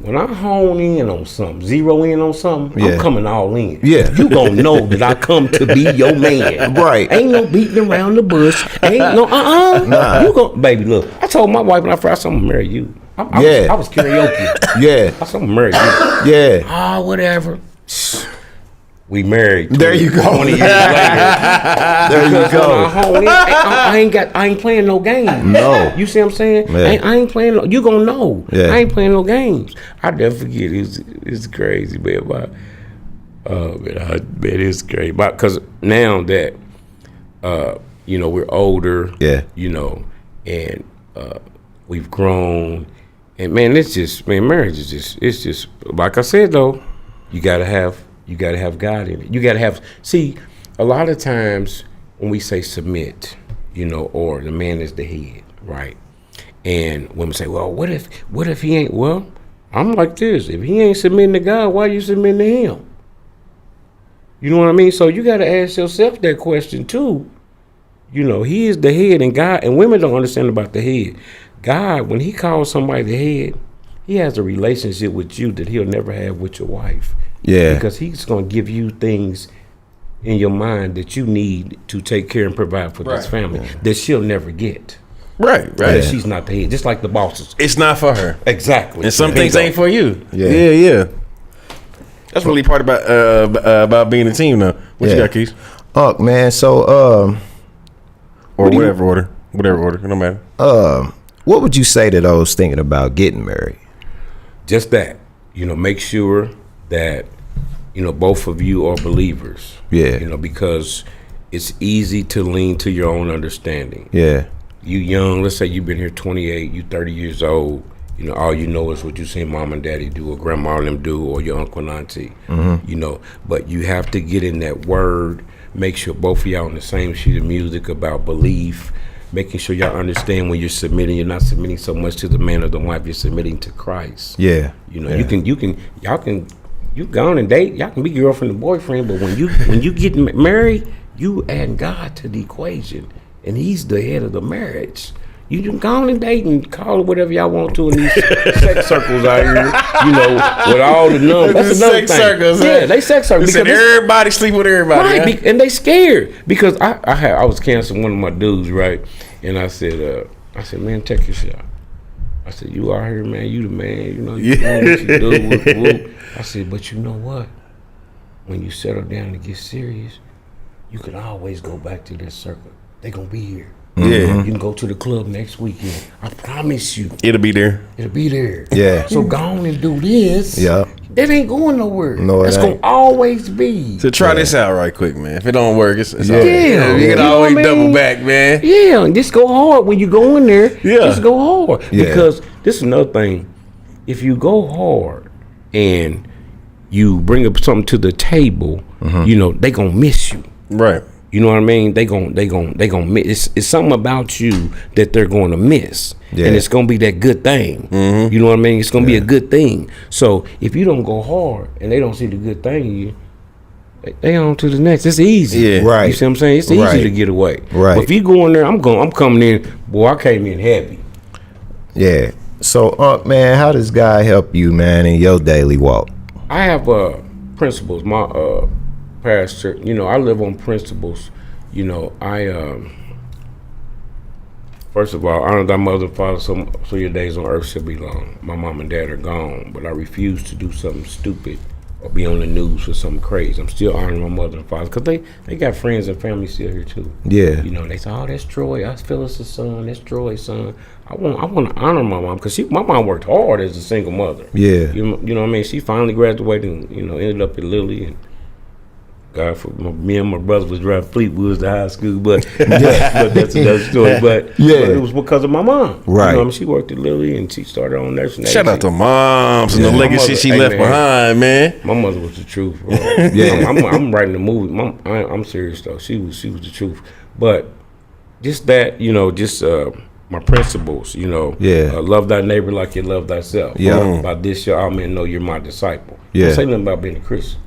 When I hone in on something, zero in on something, I'm coming all in. You gonna know that I come to be your man. Ain't no beating around the bush. Ain't no Nah. You gonna, baby, look. I told my wife when I first I'm gonna marry you. I was karaoke. I said I'm gonna marry you. Whatever. We married. There you go. 20 years later. There you go. I ain't playing no games. No. You see what I'm saying? I ain't playing no, you gonna know. I ain't playing no games. I never forget. It's crazy, man. It's crazy. Because now that we're older, and we've grown, and man, marriage is just like I said though, you gotta have God in it. You gotta have. See, a lot of times when we say submit, or the man is the head, right? And women say, well, what if he ain't? Well, I'm like this. If he ain't submitting to God, why are you submitting to him? You know what I mean? So you got to ask yourself that question too. He is the head, and God, and women don't understand about the head. God, when he calls somebody the head, he has a relationship with you that he'll never have with your wife. Because he's going to give you things in your mind that you need to take care and provide for this family that she'll never get. Because she's not the head, just like the bosses. It's not for her. Exactly. And some things ain't for you. That's really part about being a team, though. What you got, Keesh? Man. So, or whatever order, no matter. What would you say to those thinking about getting married? Just that, make sure that both of you are believers. Yeah. Because it's easy to lean to your own understanding. Yeah. You young, let's say you've been here 28, you 30 years old. All you know is what you see mom and daddy do, or grandma and them do, or your uncle and auntie. But you have to get in that word. Make sure both of y'all on the same sheet of music about belief. Making sure y'all understand when you're submitting, you're not submitting so much to the man or the wife. You're submitting to Christ. Yeah. You go on and date. Y'all can be girlfriend and boyfriend, but when you get married, you add God to the equation, and He's the head of the marriage. You can go on and date and call it whatever y'all want to in these sex circles out here, with all the numbers. That's another thing. Circles, yeah, they sex circles. Because everybody sleep with everybody. Right, and they scared. Because I was canceling one of my dudes, right? And I said, man, take your shot. I said, you out here, man, you the man, you doing what you do. I said, but you know what? When you settle down and get serious, you can always go back to this circle. They gonna be here. Yeah. You can go to the club next weekend. I promise you. It'll be there. Yeah. So go on and do this. Yeah. That ain't going nowhere. No, that's gonna always be. So try this out right quick, man. If it don't work, it's yeah. You can always double back, man. Yeah, and just go hard when you go in there. Yeah. Just go hard. Yeah. Because this is another thing. If you go hard and you bring up something to the table, they gonna miss you. Right. You know what I mean? They gon' miss. It's something about you that they're going to miss, and it's gonna be that good thing. You know what I mean? It's gonna be a good thing. So if you don't go hard and they don't see the good thing in you, they on to the next. It's easy. Yeah. Right. You see what I'm saying? It's easy to get away. Right. But if you go in there, I'm coming in. Boy, I came in heavy. Yeah. So, man, how does God help you, man, in your daily walk? I have principles. My pastor, I live on principles. First of all, honor thy mother and father, so your days on earth shall be long. My mom and dad are gone, but I refuse to do something stupid or be on the news for something crazy. I'm still honoring my mother and father because they got friends and family still here too. Yeah. They say, oh, that's Troy. That's Phyllis's son. That's Troy's son. I want to honor my mom because my mom worked hard as a single mother. Yeah. You know what I mean? She finally graduated and ended up at Lilly, and God, for me and my brother was driving Fleetwoods to high school, but that's another story. But it was because of my mom. Right. I mean, she worked at Lilly and she started on nursing. Shout out to moms and the legacy she left behind, man. My mother was the truth, bro. I'm writing the movie. I'm serious though. She was the truth. But just that, my principles, love thy neighbor like you love thyself. Yeah. By this shall all men know you're my disciple. Yeah. Don't say nothing about being a Christian.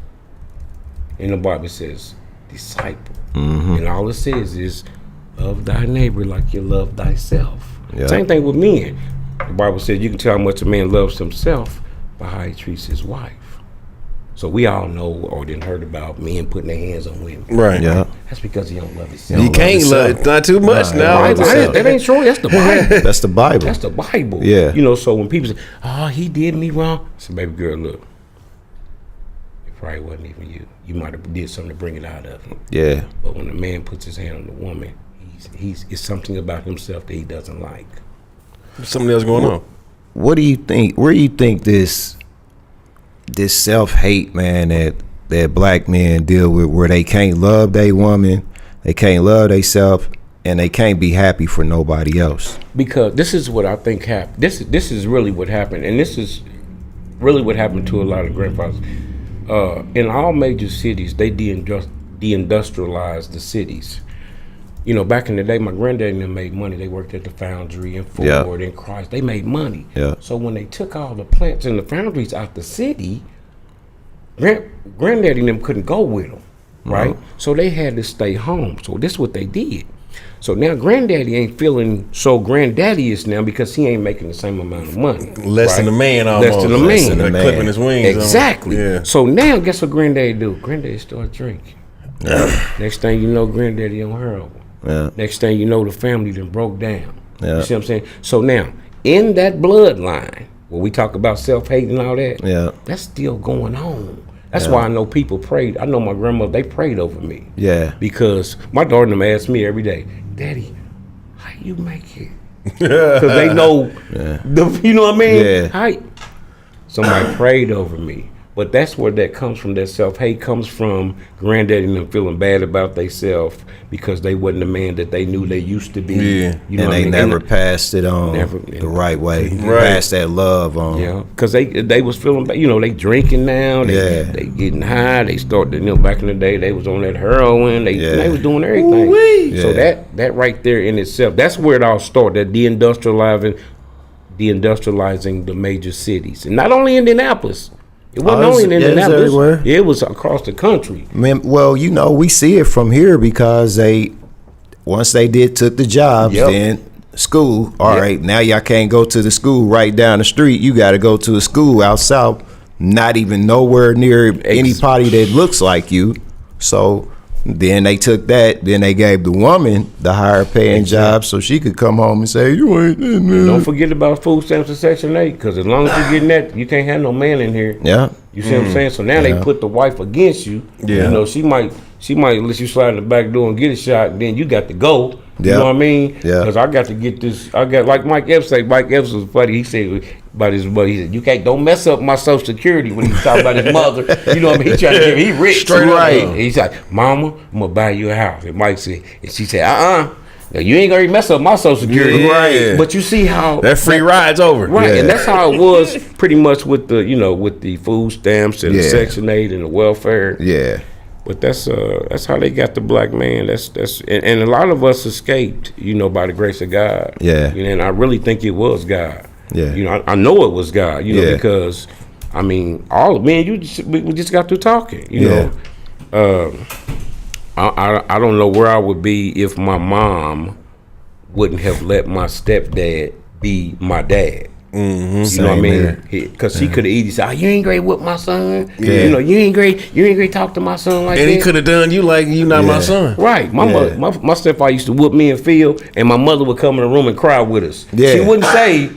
And the Bible says disciple. And all it says is love thy neighbor like you love thyself. Yeah. Same thing with men. The Bible says you can tell how much a man loves himself by how he treats his wife. So we all know or didn't heard about men putting their hands on women. Right. Yeah. That's because he don't love himself. You can't love it. Not too much now. That ain't true. That's the Bible. That's the Bible. That's the Bible. Yeah. So when people say, oh, he did me wrong. I said, baby girl, look. It probably wasn't even you. You might have did something to bring it out of him. Yeah. But when a man puts his hand on the woman, it's something about himself that he doesn't like. Something else going on. What do you think? Where do you think this self-hate, man, that black men deal with, where they can't love their woman, they can't love themselves, and they can't be happy for nobody else? Because this is what I think happened. This is really what happened, and this is really what happened to a lot of grandfathers. In all major cities, they deindustrialized the cities. Back in the day, my granddad and them made money. They worked at the foundry and Ford and Christ. They made money. Yeah. So when they took all the plants and the foundries out the city, granddaddy and them couldn't go with them, right? No. So they had to stay home. So this is what they did. So now granddaddy ain't feeling so granddaddy-ish now because he ain't making the same amount of money. Less than a man almost. Less than a man. Like clipping his wings. Exactly. Yeah. So now guess what granddaddy do? Granddaddy start drinking. Next thing you know, granddaddy on heroin. Yeah. Next thing you know, the family done broke down. Yeah. You see what I'm saying? So now, in that bloodline, where we talk about self-hate and all that, Yeah. that's still going on. That's why I know people prayed. I know my grandmother, they prayed over me. Yeah. Because my daughter them asked me every day, Daddy, how you make it? Because they know, you know what I mean? Yeah. Somebody prayed over me. But that's where that comes from. That self-hate comes from granddaddy and them feeling bad about themselves because they wasn't the man that they knew they used to be. Yeah. You know And what I they mean? never passed it on the right way. Passed that love on. Yeah, because they was feeling, you know, they drinking now. They getting high. They started, you know, back in the day, they was on that heroin. They was doing everything. Ooh-wee. So that right there in itself, that's where it all started. That deindustrializing the major cities, and not only Indianapolis. It wasn't only in Indianapolis. Everywhere. It was across the country. Man, well, you know, we see it from here because once they took the jobs, then school. All right, now y'all can't go to the school right down the street. You got to go to a school out south, not even nowhere near anybody that looks like you. So then they took that. Then they gave the woman the higher paying job so she could come home and say, "You ain't that man." Don't forget about food stamps and Section 8, because as long as you're getting that, you can't have no man in here. Yeah. You see what I'm saying? So now they put the wife against you. Yeah. You know, she might let you slide in the back door and get a shot, and then you got to go. You know what I mean? Yeah. Because I got to get this. I got, like Mike Epps said. Mike Epps was funny. He said about his mother. He said, don't mess up my Social Security when he was talking about his mother. You know what I mean? He trying to give, he rich. Straight right. He's like, Mama, I'm going to buy you a house. And Mike said, and she said, now, you ain't going to mess up my Social Security. Yeah. Right. But you see how. That free ride's over. Right, Yeah. and that's how it was pretty much with the, you know, with the food stamps and the Section 8 and the welfare. Yeah. But that's how they got the black man. And a lot of us escaped, you know, by the grace of God. Yeah. You know, and I really think it was God. Yeah. You know, I know it was God. You know, because I mean, we just got through talking. You know, I don't know where I would be if my mom wouldn't have let my stepdad be my dad. Mm-hmm. You know what I mean? Because he could have easily said, you ain't great with my son. Yeah. You know, you ain't great talk to my son like that. And he could have done you like you not my son. Right. My mother, my stepfather used to whoop me and Phil, and my mother would come in the room and cry with us. Yeah. She wouldn't say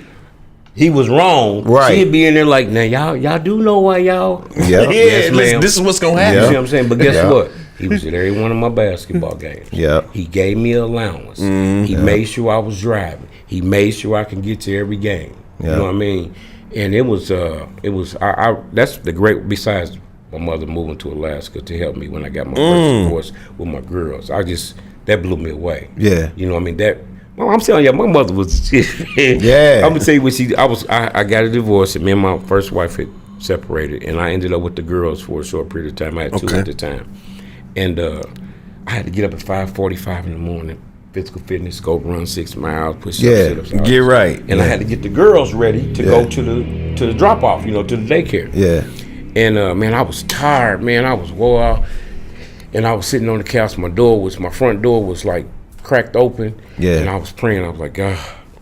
he was wrong. Right. She'd be in there like, now y'all do know why y'all. Yeah. Yes, ma'am. This is what's gonna happen. You see what I'm saying? But guess Yeah. what? He was at every one of my basketball games. Yeah. He gave me allowance. He made sure I was driving. He made sure I can get to every game. You know what I mean? And it was that's the great, besides my mother moving to Alaska to help me when I got my first divorce with my girls. That blew me away. Yeah. You know what I mean? I'm telling you, my mother was Yeah. I'm gonna tell you what I got a divorce, and me and my first wife had separated, and I ended up with the girls for a short period of time. I had two at the time. And I had to get up at 5:45 in the morning, physical fitness, go run 6 miles, push up, sit-ups. Get right. And I had to get the girls ready to go to the drop off, you know, to the daycare. Yeah. And man, I was tired, man. I was wore out, and I was sitting on the couch. My front door was like cracked open. Yeah. And I was praying. I was like, God,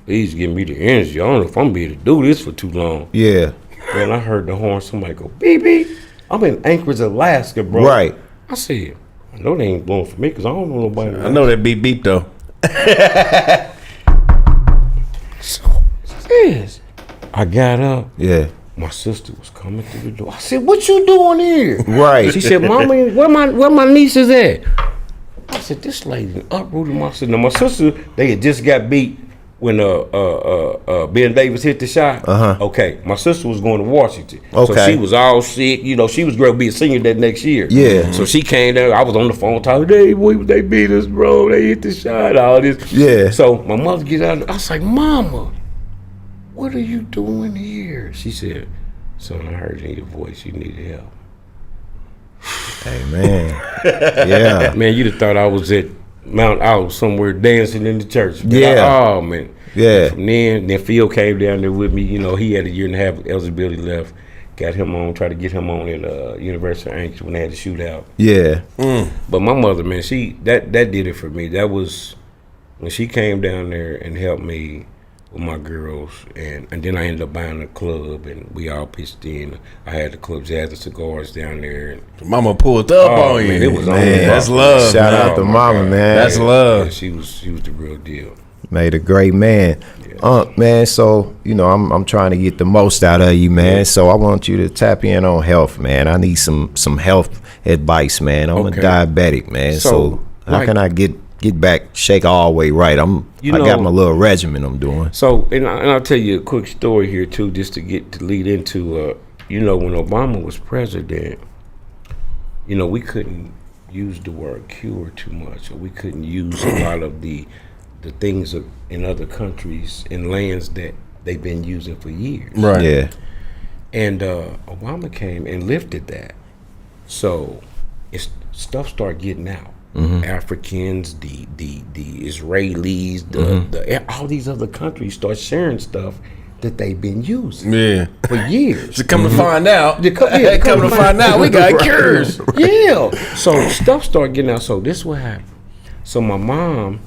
please give me the energy. I don't know if I'm gonna be able to do this for too long. Yeah. And I heard the horn. Somebody go, beep beep. I'm in Anchorage, Alaska, bro. Right. I said, I know they ain't blowing for me because I don't know nobody. I know that beep beep though. So yes, I got up. Yeah. My sister was coming through the door. I said, "What you doing here?" Right. She said, "Mama, where my niece is at?" I said, "This lady uprooted my sister." Now my sister, they had just got beat when Ben Davis hit the shot. Okay, my sister was going to Washington, so Okay. she was all sick. You know, she was going to be a senior that next year. Yeah. So she came down. I was on the phone talking. They beat us, bro. They hit the shot. All this. Yeah. So my mother gets out. I was like, "Mama, what are you doing here?" She said, "Son, I heard in your voice you needed help." Hey, man. Yeah. Man, you'd have thought I was at Mount Olive somewhere dancing in the church. Man, Yeah. oh, man. Yeah. From then Phil came down there with me. You know, he had a year and a half of eligibility left. Got him on, tried to get him on at University of Anchorage when they had the shootout. Yeah. But my mother, man, that did it for me. That was when she came down there and helped me with my girls, and then I ended up buying a club, and we all pitched in. I had the club Jazz and Cigars down there. And, Mama pulled up on you. man, it was on. Man, that's love. Shout man. out to mama, man. That's love. Yeah, she was the real deal. Made a great man. Man, so I'm trying to get the most out of you, man. So I want you to tap in on health, man. I need some health advice, man. I'm a diabetic, man. So how can I get back, shake all the way right? I got my little regimen I'm doing. So and I'll tell you a quick story here too, just to lead into when Obama was president, we couldn't use the word cure too much, or we couldn't use a lot of the things in other countries in lands that they've been using for years. Right. Yeah. And Obama came and lifted that. So stuff started getting out. Africans, the Israelis, the all these other countries start sharing stuff that they've been using for years. To come to find out, come to find out, we got cures. Yeah. So stuff started getting out. So this is what happened. So my mom,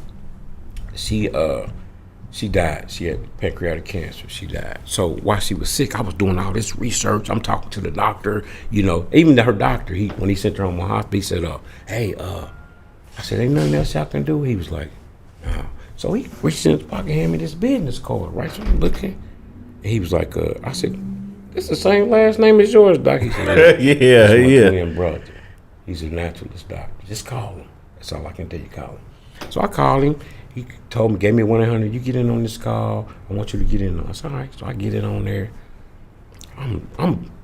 she died. She had pancreatic cancer. She died. So while she was sick, I was doing all this research. I'm talking to the doctor. Even her doctor. When he sent her home to hospital, he said, "Hey, I said, ain't nothing else y'all can do." He was like, "No." So he reached in his pocket, handed me this business card. Right, so I'm looking, and he was like, "I said, this the same last name as yours, doc." He said, "Yeah, yeah." Twin brother. He's a naturalist doctor. Just call him. That's all I can tell you. Call him. So I called him. He told me, gave me 1-800. You get in on this call. I want you to get in on. I said, all right. So I get in on there.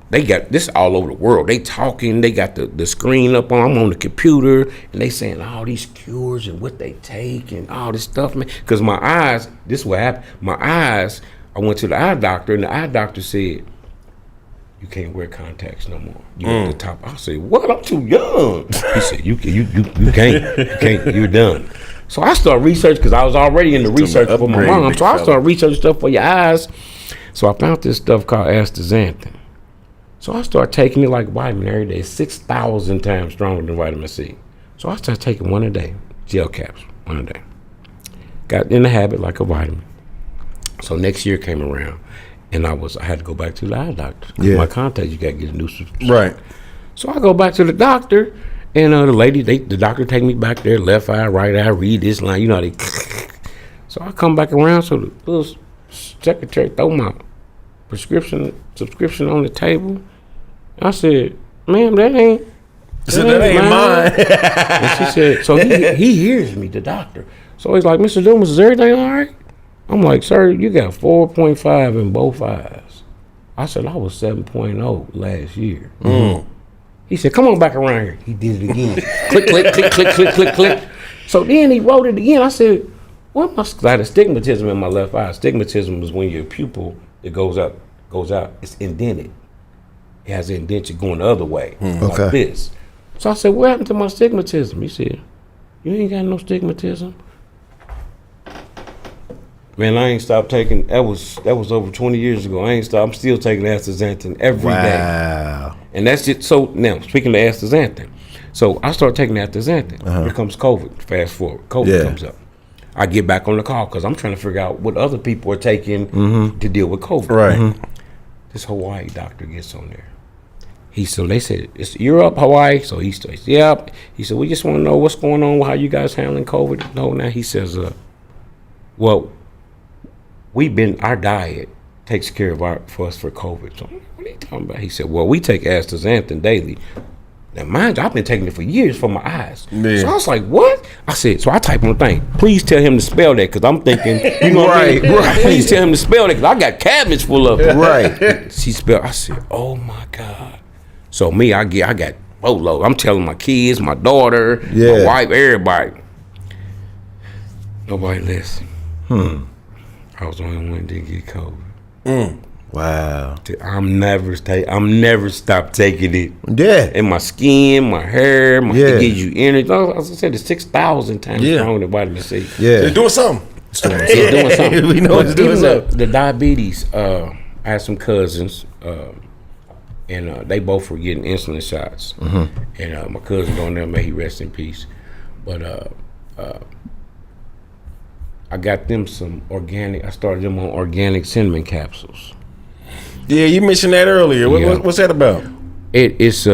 They got this all over the world. They talking. They got the screen up on. I'm on the computer, and they saying all these cures and what they take and all this stuff, man. Because my eyes, this is what happened. My eyes. I went to the eye doctor, and the eye doctor said, "You can't wear contacts no more. You at the top." I said, "What? I'm too young." He said, "You can't. You're done." So I started research because I was already in the research for my mom. So I started researching stuff for your eyes. So I found this stuff called astaxanthin. So I started taking it like vitamin every day, 6,000 times stronger than vitamin C. So I started taking one a day, gel caps, one a day. Got in the habit like a vitamin. So next year came around, and I had to go back to the eye doctor. Yeah. My contacts, you got to get a new subscription. Right. So I go back to the doctor, and the doctor take me back there, left eye, right eye, read this line. How they. So I come back around, so the little secretary throw my subscription on the table. I said, "Ma'am, that ain't mine." And she said, so he hears me, the doctor. So he's like, "Mr. Dumas, is everything all right?" I'm like, "Sir, you got 4.5 in both eyes." I said, "I was 7.0 last year." He said, "Come on back around here." He did it again. Click, click, click, click, click, click, click. So then he wrote it again. I said, "What must I had astigmatism in my left eye?" Astigmatism is when your pupil it goes out. It's indented. It has an indentation going the other way, like this. So I said, "What happened to my astigmatism?" He said, "You ain't got no astigmatism." Man, I ain't stopped taking. That was over 20 years ago. I ain't stopped. I'm still taking astaxanthin every day. Wow. And that's it. So now, speaking of astaxanthin, so I start taking astaxanthin. Here comes COVID. Fast forward, COVID comes up. I get back on the call because I'm trying to figure out what other people are taking to deal with COVID. Right. This Hawaii doctor gets on there. They said, "It's Europe, Hawaii." So he says, "Yeah." He said, "We just want to know what's going on, how you guys handling COVID." No, now he says, "Well, our diet takes care for us for COVID." So what are you talking about? He said, "Well, we take astaxanthin daily." Now, mind you, I've been taking it for years for my eyes. Man. So I was like, "What?" I said, so I type on the thing, "Please tell him to spell that," because I'm thinking, right. Please tell him to spell that, because I got cabinets full of it. Right. She spelled, I said, "Oh my God." So me, I got boatloads. I'm telling my kids, my daughter, my wife, everybody. Nobody listened. I was the only one that didn't get COVID. Wow. I'm never stopped taking it. Yeah. And my skin, my hair, it gives you energy. As I said, it's 6,000 times stronger than vitamin C. Yeah. It's doing something. It's doing something. We know it's doing something. The diabetes, I had some cousins, and they both were getting insulin shots. And my cousin going there, may he rest in peace. But I got them some organic. I started them on organic cinnamon capsules. Yeah, you mentioned that earlier. What's that about? It's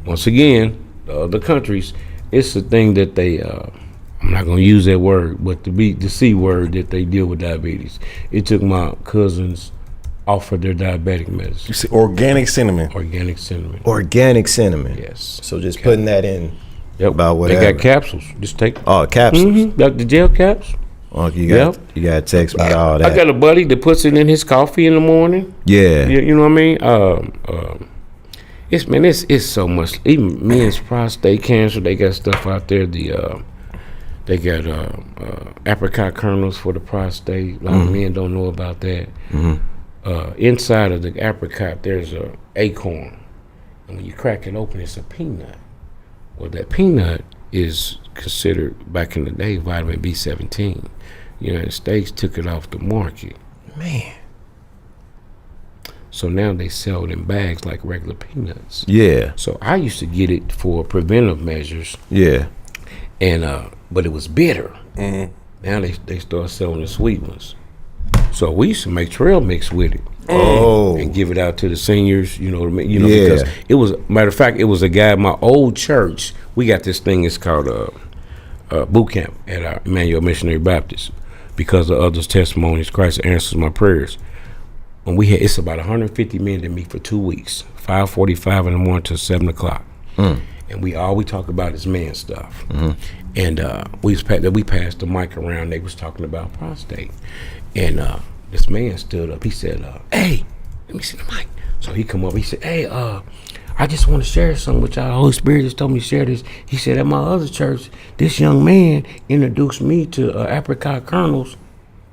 once again the countries. It's a thing that they. I'm not gonna use that word, but the C word that they deal with diabetes. It took my cousins off of their diabetic medicine. You see, organic cinnamon. Organic cinnamon. Organic cinnamon. Yes. So just putting that in. Yep. About whatever. They got capsules. Just take. Oh, capsules. The gel caps. Oh, you got to text me all that. I got a buddy that puts it in his coffee in the morning. Yeah. You know what I mean? It's so much. Even men's prostate cancer, they got stuff out there. They got apricot kernels for the prostate. A lot of men don't know about that. Inside of the apricot, there's a acorn, and when you crack it open, it's a peanut. Well, that peanut is considered back in the day vitamin B17. The United States took it off the market. Man. So now they sell it in bags like regular peanuts. Yeah. So I used to get it for preventive measures. Yeah. And but it was bitter. Now they start selling the sweet ones. So we used to make trail mix with it. Oh. And give it out to the seniors, Yeah. Because it was, matter of fact, it was a guy at my old church. We got this thing, it's called boot camp at our Emmanuel Missionary Baptist. Because of others' testimonies, Christ answers my prayers. And it's about 150 men that meet for 2 weeks, 5:45 in the morning till 7 o'clock. And all we talk about is man stuff. And we passed the mic around. They was talking about prostate. And this man stood up. He said, hey, let me see the mic. So he come up. He said, hey, I just want to share something with y'all. The Holy Spirit just told me to share this. He said, at my other church, this young man introduced me to apricot kernels,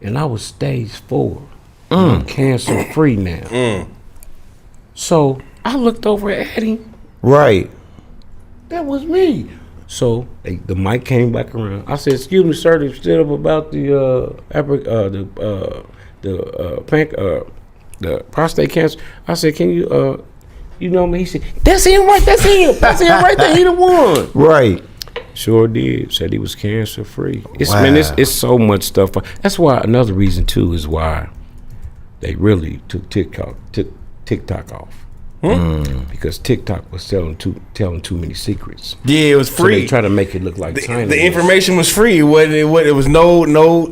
and I was stage 4. I'm cancer free now. So I looked over at him. Right. That was me. So the mic came back around. I said, "Excuse me, sir. They stood up about the prostate cancer." I said, "Can you you know me?" He said, "That's him right. That's him. That's him right there. He the one." Right. Sure did. Said he was cancer free. Wow. It's so much stuff. That's why another reason too is why they really took TikTok off. Because TikTok was telling too many secrets. Yeah, it was free. So they try to make it look like China. The information was free. It was no no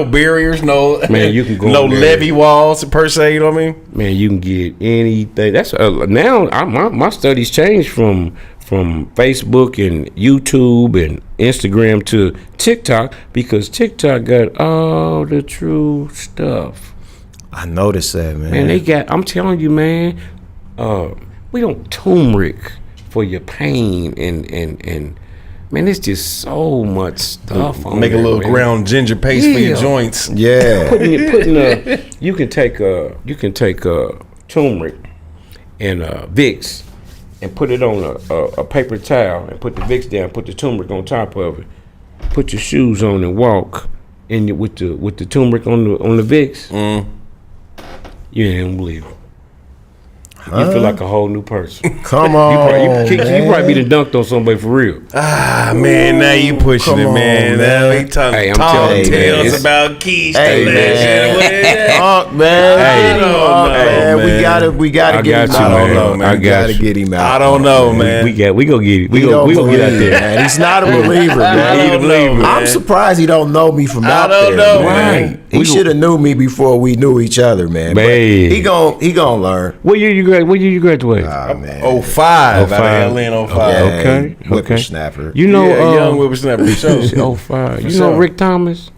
barriers, no man. You can go no levee walls per se. You know what I mean? Man, you can get anything. That's now my studies changed from Facebook and YouTube and Instagram to TikTok because TikTok got all the true stuff. I noticed that, man. Man, they got. I'm telling you, man. We don't turmeric for your pain and man, it's just so much stuff. Make a little ground ginger paste for your joints. Yeah. You can take turmeric and Vicks and put it on a paper towel and put the Vicks down, put the turmeric on top of it. Put your shoes on and walk with the turmeric on the Vicks. You ain't believe it. You feel like a whole new person. Come on, you probably be done dunked on somebody for real. Man, now you pushing it, man. Now he talking tales about Keesh. Hey, man. Man, we gotta get him out. I gotta get him out. I don't know, man. We gonna get it. We gonna get out there. Man. He's not a believer, man. I'm surprised he don't know me from out there. I don't know, man. He should have knew me before we knew each other, man. But he gonna learn. What year you graduate? Man. 05. Out of LN 05. Okay. Whippersnapper. You know, young whippersnapper. Sure. 05. You know Rick Thomas?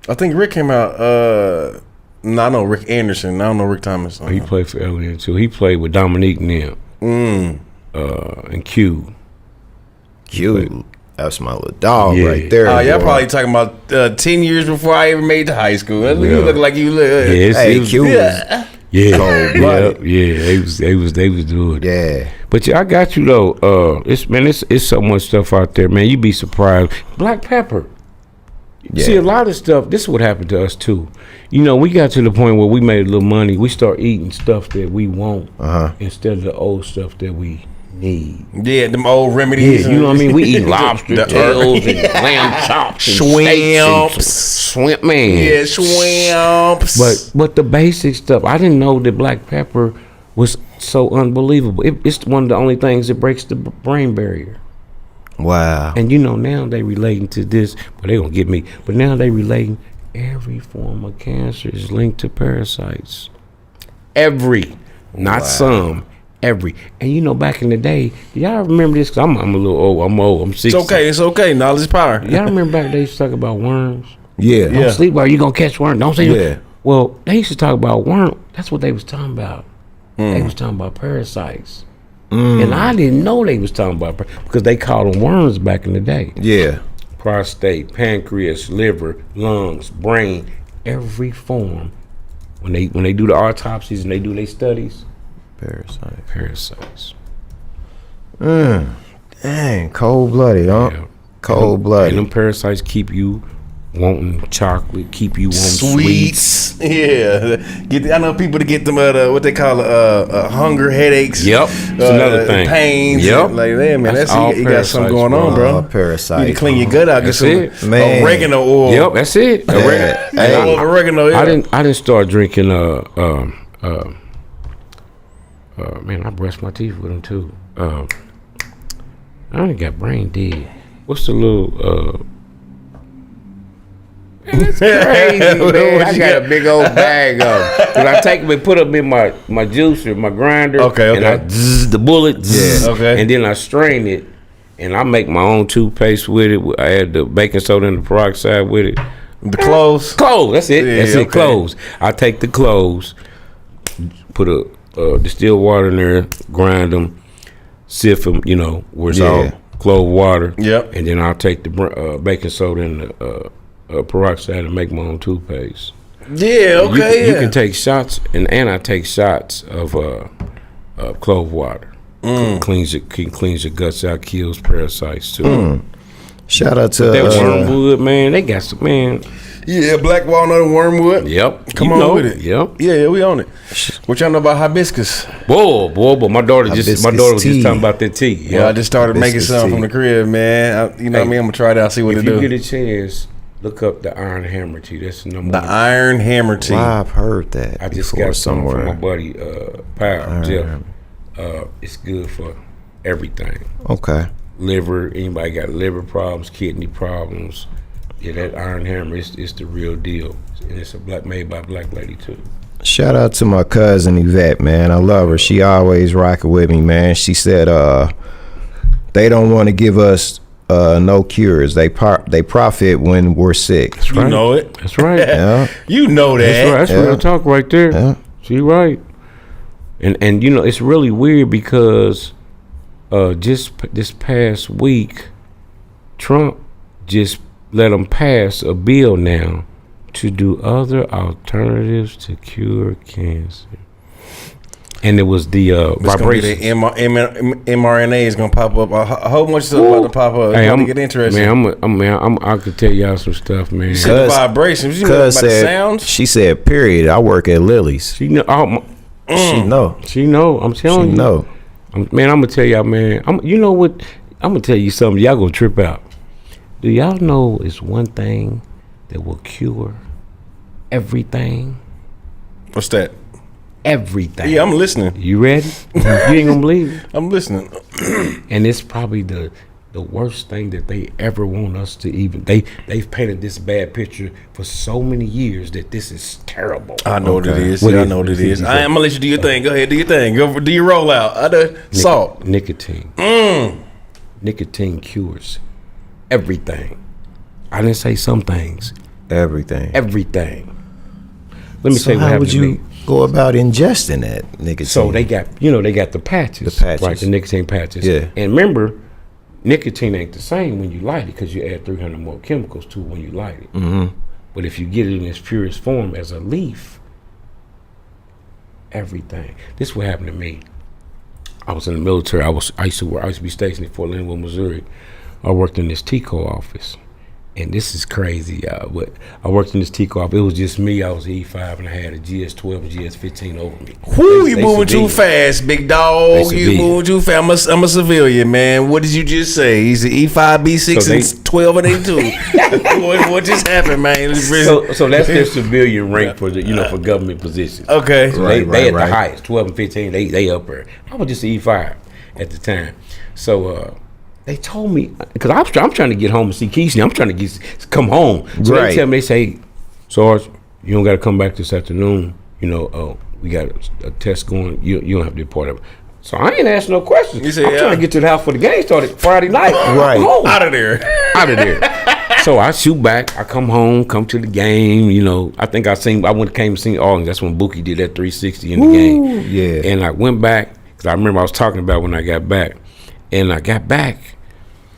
I think Rick came out. No, I know Rick Anderson. I don't know Rick Thomas. He played for LN too. He played with Dominique and them. And Q. That's my little dog right there. Y'all probably talking about 10 years before I ever made to high school. You look like you look. Hey, Q. Yeah, they was doing it. Yeah. But I got you though. It's so much stuff out there, man. You'd be surprised. Black pepper. Yeah. See, a lot of stuff. This is what happened to us too. You know, we got to the point where we made a little money. We start eating stuff that we want instead of the old stuff that we need. Yeah, them old remedies. Yeah, you know what I mean? We eat lobster tails and lamb chops and shrimp, man. Yeah, shrimps. But the basic stuff, I didn't know that black pepper was so unbelievable. It's one of the only things that breaks the brain barrier. Wow. And now they relating to this, but they gonna get me. But now they relating every form of cancer is linked to parasites. Every, not some, every. And back in the day, y'all remember this? Cause I'm a little old. I'm old. I'm 60. It's okay. Knowledge is power. Y'all remember back they used to talk about worms? Yeah. Don't sleep while you gonna catch worms. Don't sleep. Yeah. Well, they used to talk about worms. That's what they was talking about. They was talking about parasites. And I didn't know they was talking about because they called them worms back in the day. Yeah. Prostate, pancreas, liver, lungs, brain, every form. When they do the autopsies and they do their studies, parasites. Dang, cold blooded, huh? Yeah. Cold blooded. And them parasites keep you wanting chocolate, keep you wanting Sweets. Yeah. I know people to get them what they call hunger headaches. Yep. It's another thing. Pains. Yep. Like that, man. That's That's all you got something going on, bro. Parasite. You need to clean your gut out. Get That's some Man. oregano oil. Yep, that's it. Oregano. Yeah. I didn't start drinking man, I brushed my teeth with them too. I only got brain dead. What's the little man, it's crazy, man. I got a big old bag of them. Cause I take them and put them in my juicer, my grinder. Okay. And I the bullet. Okay. And then I strain it, and I make my own toothpaste with it. I add the baking soda and the peroxide with it. The cloves. Cloves. That's it. Yeah, That's it. okay. Cloves. I take the cloves, put a distilled water in there, grind them, sift them. Where it's all clove water. Yep. And then I'll take the baking soda and the peroxide and make my own toothpaste. Yeah. Okay. You can take shots, and I take shots of clove water. Cleans your guts out, kills parasites too. Shout out to That wormwood, man. They got some, man. Yeah, black walnut and wormwood. Yep. Come on with it. Yep. Yeah, we on it. What y'all know about hibiscus? Boy, but my daughter was just tea. talking about that tea. Yeah, I just started making Hibiscus some tea. from the crib, man. You know what I mean? I'm gonna try it out, see what If it you do. get a chance, look up the Iron Hammer tea. That's the number The one. iron hammer tea. Wow, I've heard that. I just before got some from my somewhere. buddy Powell, Jeff. It's good for everything. Okay. Liver, anybody got liver problems, kidney problems, yeah, that Iron Hammer is the real deal. And it's made by a black lady too. Shout out to my cousin Yvette, man. I love her. She always rocking with me, man. She said they don't want to give us no cures. They profit when we're sick. That's You right. know it. That's right. Yeah. You know that. That's right. That's Yeah. real talk right there. Yeah. She right. And it's really weird because just this past week, Trump just let them pass a bill now to do other alternatives to cure cancer. And it was the vibration. The mRNA is gonna pop up. A whole bunch of stuff about to pop up. It's Hey, about to get interesting. I could tell y'all some stuff, man. You said the Cuz- vibrations. You know about the sounds? She said, period. I work at Lily's. She know. She know. She know. I'm She telling you. know. Man, I'm gonna tell y'all, man. You know what? I'm gonna tell you something. Y'all gonna trip out. Do y'all know it's one thing that will cure everything? What's that? Everything. Yeah, I'm listening. You ready? You ain't gonna believe it. I'm listening. And it's probably the worst thing that they ever want us to even. They've painted this bad picture for so many years that this is terrible. I know what it is. What Yeah, I is know what it? it is. I'm gonna let you do your thing. Go ahead, do your thing. Do your rollout. Salt. Nicotine. Nicotine cures everything. I didn't say some things. Everything. Everything. Let me So tell you what how happened would to me. you go about ingesting that nicotine? So they got the patches. The patches. Right, the nicotine patches. Yeah. And remember, nicotine ain't the same when you light it because you add 300 more chemicals to it when you light it. Mm-hmm. But if you get it in its purest form as a leaf, everything. This is what happened to me. I was in the military. I used to be stationed in Fort Leonard, Missouri. I worked in this TICO office. And this is crazy, y'all. But I worked in this TICO office. It was just me. I was E5 and I had a GS12 and GS15 over me. Whoo, you They moving too civilian. fast, big dog. You civilian. moving too fast. I'm a civilian, man. What did you just say? He's an E5, B6, So and 12 and A2. what just happened, man? So that's their civilian rank for for government positions. Okay. So Right, they at right. the highest, 12 and 15. They up there. I was just an E5 at the time. So they told me, because I'm trying to get home and see Keesh. I'm trying to come home. So Right. they tell me, they say, Sarge, you don't got to come back this afternoon. You know, we got a test going. You don't have to be part of it. So I ain't asking no questions. You said, I'm trying to get to the house for the game started Friday night. Right. Out of there. Out of there. So I shoot back. I come home, come to the game. You know, I think I came and seen Arlington. That's when Buki did that 360 in the game. Yeah. And I went back because I remember I was talking about when I got back. And I got back.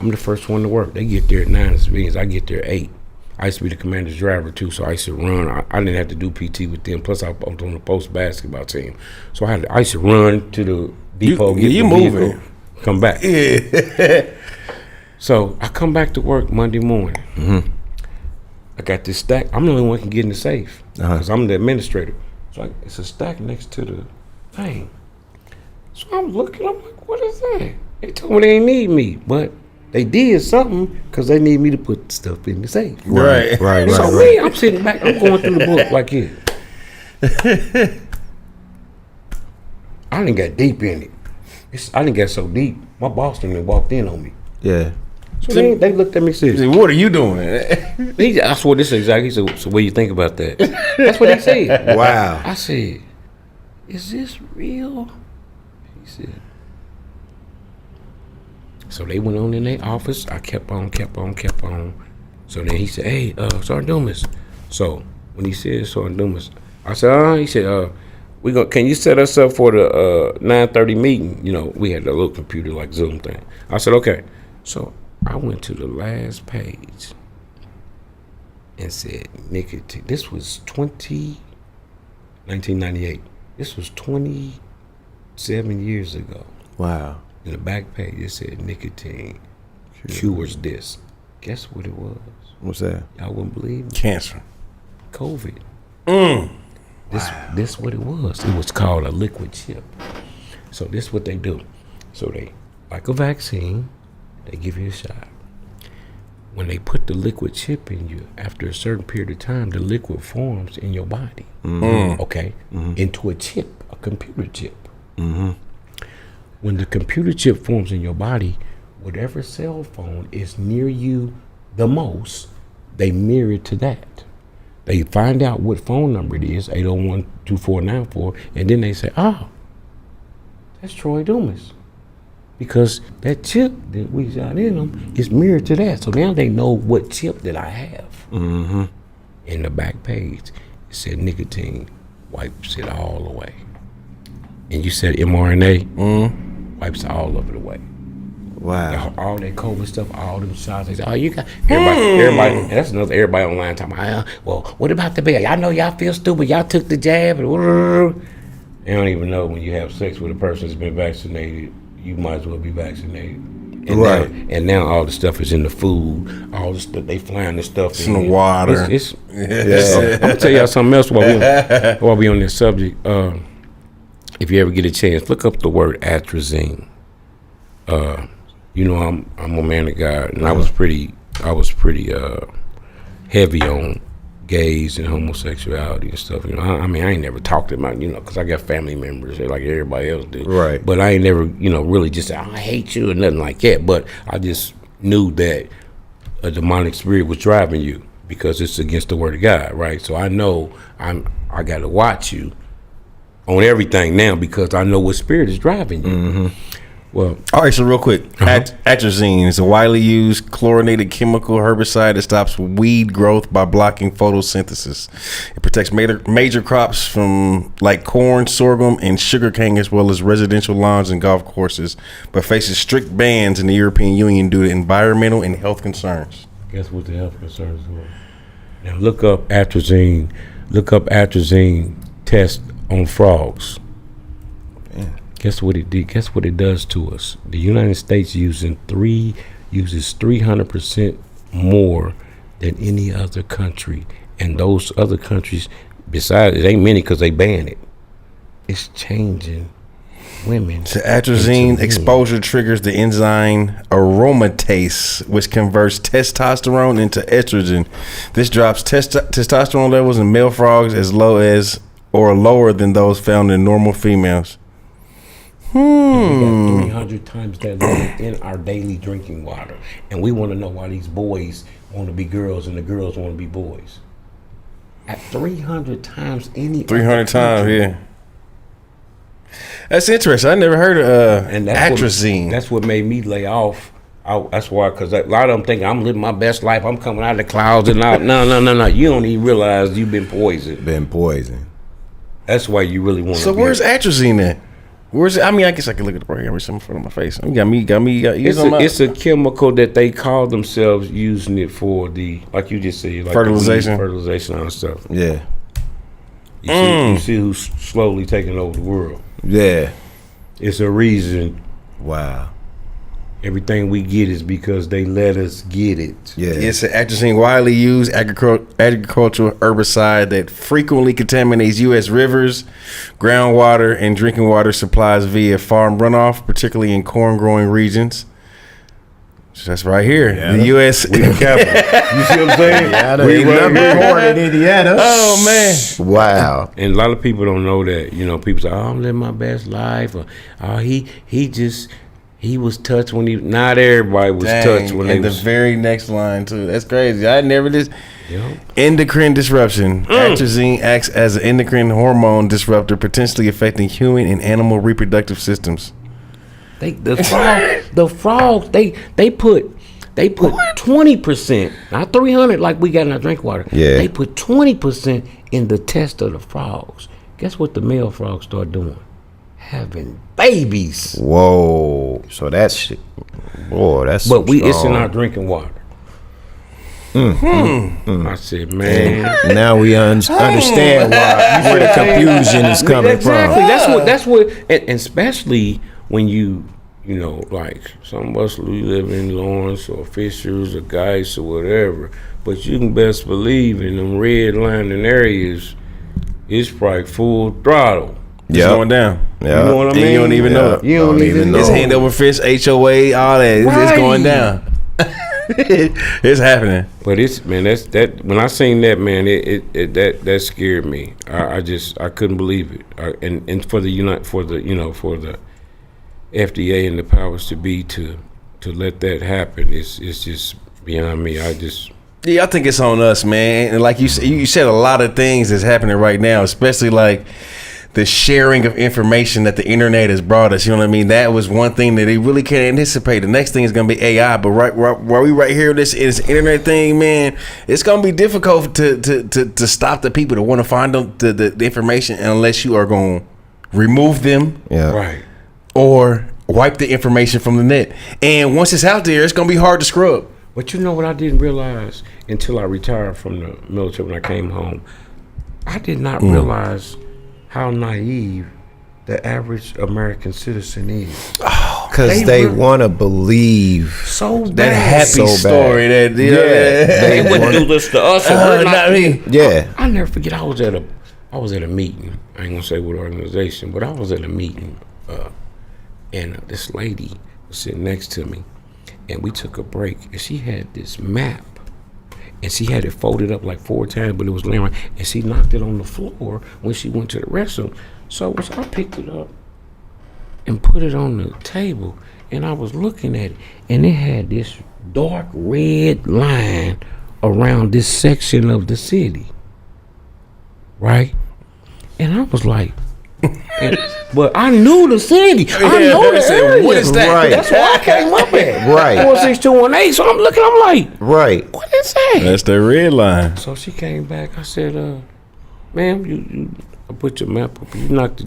I'm the first one to work. They get there at 9 civilians. I get there at 8. I used to be the commander's driver too, so I used to run. I didn't have to do PT with them. Plus, I was on the post basketball team, so I used to run to the depot, get the moving, vehicle, come back. Yeah. So I come back to work Monday morning. Mm-hmm. I got this stack. I'm the only one who can get in the safe because I'm the administrator. So it's a stack next to the thing. So I'm looking. I'm like, what is that? They told me they ain't need me, but they did something because they need me to put stuff in the safe. Right. So me, I'm sitting back. I'm going through the book like this. I didn't get deep in it. I didn't get so deep. My boss done walked in on me. Yeah. So they looked at me seriously. What are you doing? I swear this is exactly. So what do you think about that? That's what he said. Wow. I said, is this real? He said. So they went on in their office. I kept on. So then he said, hey, Sergeant Dumas. So when he said Sergeant Dumas, I said, he said, can you set us up for the 9:30 meeting? You know, we had a little computer like Zoom thing. I said, okay. So I went to the last page and said, nicotine. This was 1998. This was 27 years ago. Wow. In the back page, it said nicotine cures this. Guess what it was? What's that? Y'all wouldn't believe it. Cancer. COVID. This what it was. It was called a liquid chip. So this what they do. So they, like a vaccine, they give you a shot. When they put the liquid chip in you, after a certain period of time, the liquid forms in your body. Okay? Into a chip, a computer chip. When the computer chip forms in your body, whatever cell phone is near you the most, they mirror it to that. They find out what phone number it is, 801-2494, and then they say, that's Troy Dumas. Because that chip that we got in them is mirrored to that. So now they know what chip that I have. In the back page, it said nicotine wipes it all away. And you said mRNA wipes all of it away. Wow. All that COVID stuff, all them shots. They say, you got everybody. And that's another everybody online talking about, well, what about the baby? I know y'all feel stupid. Y'all took the jab. They don't even know when you have sex with a person that's been vaccinated, you might as well be vaccinated. And now all the stuff is in the food. All the stuff, they flying the stuff in the water. I'm gonna tell y'all something else while we on this subject. If you ever get a chance, look up the word atrazine. You know, I'm a man of God, and I was pretty heavy on gays and homosexuality and stuff. You know, I mean, I ain't never talked about, you know, because I got family members like everybody else do. Right. But I ain't never, you know, really just said, I hate you or nothing like that. But I just knew that a demonic spirit was driving you because it's against the word of God, right? So I know I got to watch you on everything now because I know what spirit is driving you. Well, all right, so real quick, atrazine is a widely used chlorinated chemical herbicide that stops weed growth by blocking photosynthesis. It protects major crops from like corn, sorghum, and sugarcane, as well as residential lawns and golf courses, but faces strict bans in the European Union due to environmental and health concerns. Guess what the health concerns were? Now look up atrazine. Look up atrazine test on frogs. Man. Guess what it did? Guess what it does to us? The United States uses 300% more than any other country, and those other countries, besides, it ain't many because they ban it. It's changing women. So atrazine exposure triggers the enzyme aromatase, which converts testosterone into estrogen. This drops testosterone levels in male frogs as low as or lower than those found in normal females. And we got 300 times that lead in our daily drinking water. And we want to know why these boys want to be girls and the girls want to be boys. At 300 times any 300 times, yeah. That's interesting. I never heard of atrazine. That's what made me lay off. That's why, because a lot of them think I'm living my best life. I'm coming out of the clouds and out. No. You don't even realize you've been poisoned. That's why you really want to. So where's atrazine at? Where's it? I mean, I guess I can look at the program with something in front of my face. You got me. It's a chemical that they call themselves using it for like you just said, like fertilization and stuff. Yeah. You see who's slowly taking over the world. Yeah. It's a reason. Wow. Everything we get is because they let us get it. Yeah. It's an atrazine, widely used agricultural herbicide that frequently contaminates U.S. rivers, groundwater, and drinking water supplies via farm runoff, particularly in corn-growing regions. So that's right here. Yeah, the U.S. We the capital. You see what I'm saying? Yeah, we number corn in Indiana. Oh, man. Wow. And a lot of people don't know that. You know, people say, oh, I'm living my best life. Or, oh, he was touched when not everybody was touched when they was. The very next line, too. That's crazy. I never did. Yep. Endocrine disruption. Atrazine acts as an endocrine hormone disruptor, potentially affecting human and animal reproductive systems. The frogs, they put 20%, not 300 like we got in our drink water. Yeah. They put 20% in the test of the frogs. Guess what the male frogs start doing? Having babies. Whoa. So that's shit. Boy, that's But it's in our drinking water. I said, man. Now we understand where the confusion is coming from. That's what, and especially when you know, like some of us, we live in Lawrence or Fishers or Geis or whatever, but you can best believe in them redlining areas, it's probably full throttle. It's going down. Yeah. You know what I mean? And you don't even know it. You don't even know. It's hand over fist, HOA, all that. Right. It's going down. It's happening. But that when I seen that, man, that scared me. I couldn't believe it. And for the FDA and the powers to be to let that happen, it's just beyond me. I think it's on us, man. And like you said a lot of things that's happening right now, especially like the sharing of information that the internet has brought us. You know what I mean? That was one thing that they really can't anticipate. The next thing is going to be AI. But while we right here, this internet thing, man, it's going to be difficult to stop the people that want to find the information unless you are going to remove them. Yeah. right. Or wipe the information from the net. And once it's out there, it's going to be hard to scrub. But you know what I didn't realize until I retired from the military when I came home? I did not realize how naive the average American citizen is. Because they want to believe so bad. That happy story. That they wouldn't do this to us. Not me. Yeah. I'll never forget. I was at a meeting. I ain't gonna say what organization, but I was at a meeting. And this lady was sitting next to me, and we took a break, and she had this map, and she had it folded up like 4 times, but it was laying around, and she knocked it on the floor when she went to the restroom. So I picked it up and put it on the table, and I was looking at it, and it had this dark red line around this section of the city, right? And I was like, but I knew the city. I know the area. What is that? Right. That's why I came up at. Right. 46218. So I'm looking. I'm like, Right. what is that? That's the red line. So she came back. I said, "Ma'am, you I put your map up. You knocked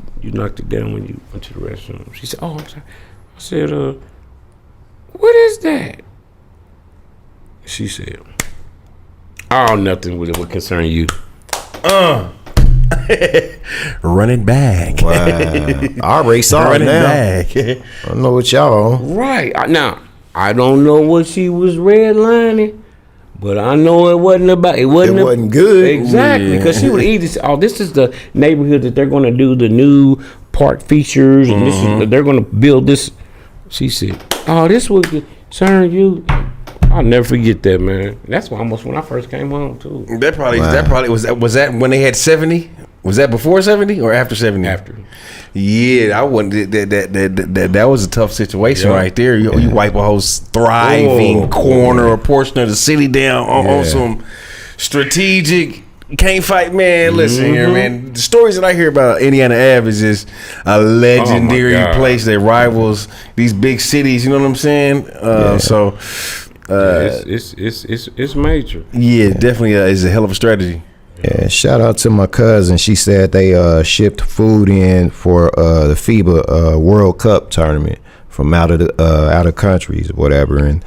it down when you went to the restroom." She said, "Oh, I'm sorry." I said, "What is that?" She said, "Oh, nothing would concern you." Run it back. Wow. I already saw it now. Back. I don't know what y'all. Right. Now, I don't know what she was redlining, but I know it wasn't good. Exactly. Because she would either say, oh, this is the neighborhood that they're going to do the new park features, and this is, they're going to build this. She said, oh, this would concern you. I'll never forget that, man. That's almost when I first came home, too. That probably was that when they had 70 Was that before 70 or after 70? After. Yeah, I wouldn't. That was a tough situation right there. You wipe a whole thriving corner or portion of the city down on some strategic. Can't fight, man. Listen here, man. The stories that I hear about Indiana Ave is just a legendary place that rivals these big cities. You know what I'm saying? So it's major. Yeah, definitely is a hell of a strategy. Yeah, shout out to my cousin. She said they shipped food in for the FIBA World Cup tournament from out of countries, or whatever. And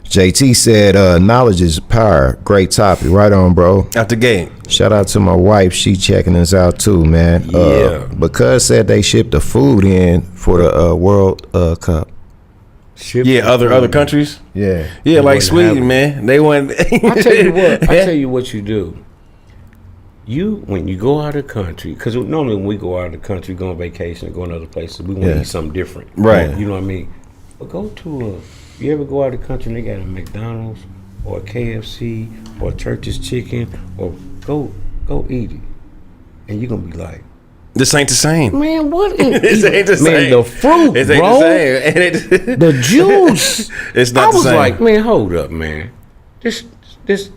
JT said, knowledge is power. Great topic. Right on, bro. Out the gate. Shout out to my wife. She checking us out too, man. Yeah. Because said they shipped the food in for the World Cup. Other countries. Yeah. Yeah, like Sweden, man. They went. I tell you what you do. When you go out of the country, because normally when we go out of the country, go on vacation, or go in other places, we want to eat something different. Right. You know what I mean? But go to you ever go out of the country and they got a McDonald's or a KFC or a Church's Chicken, or go eat it. And you're going to be like, this ain't the same. man, what This ain't the same. Man, the fruit, This ain't bro. the same. The juice. It's not I the was same. like, man, hold up, man. This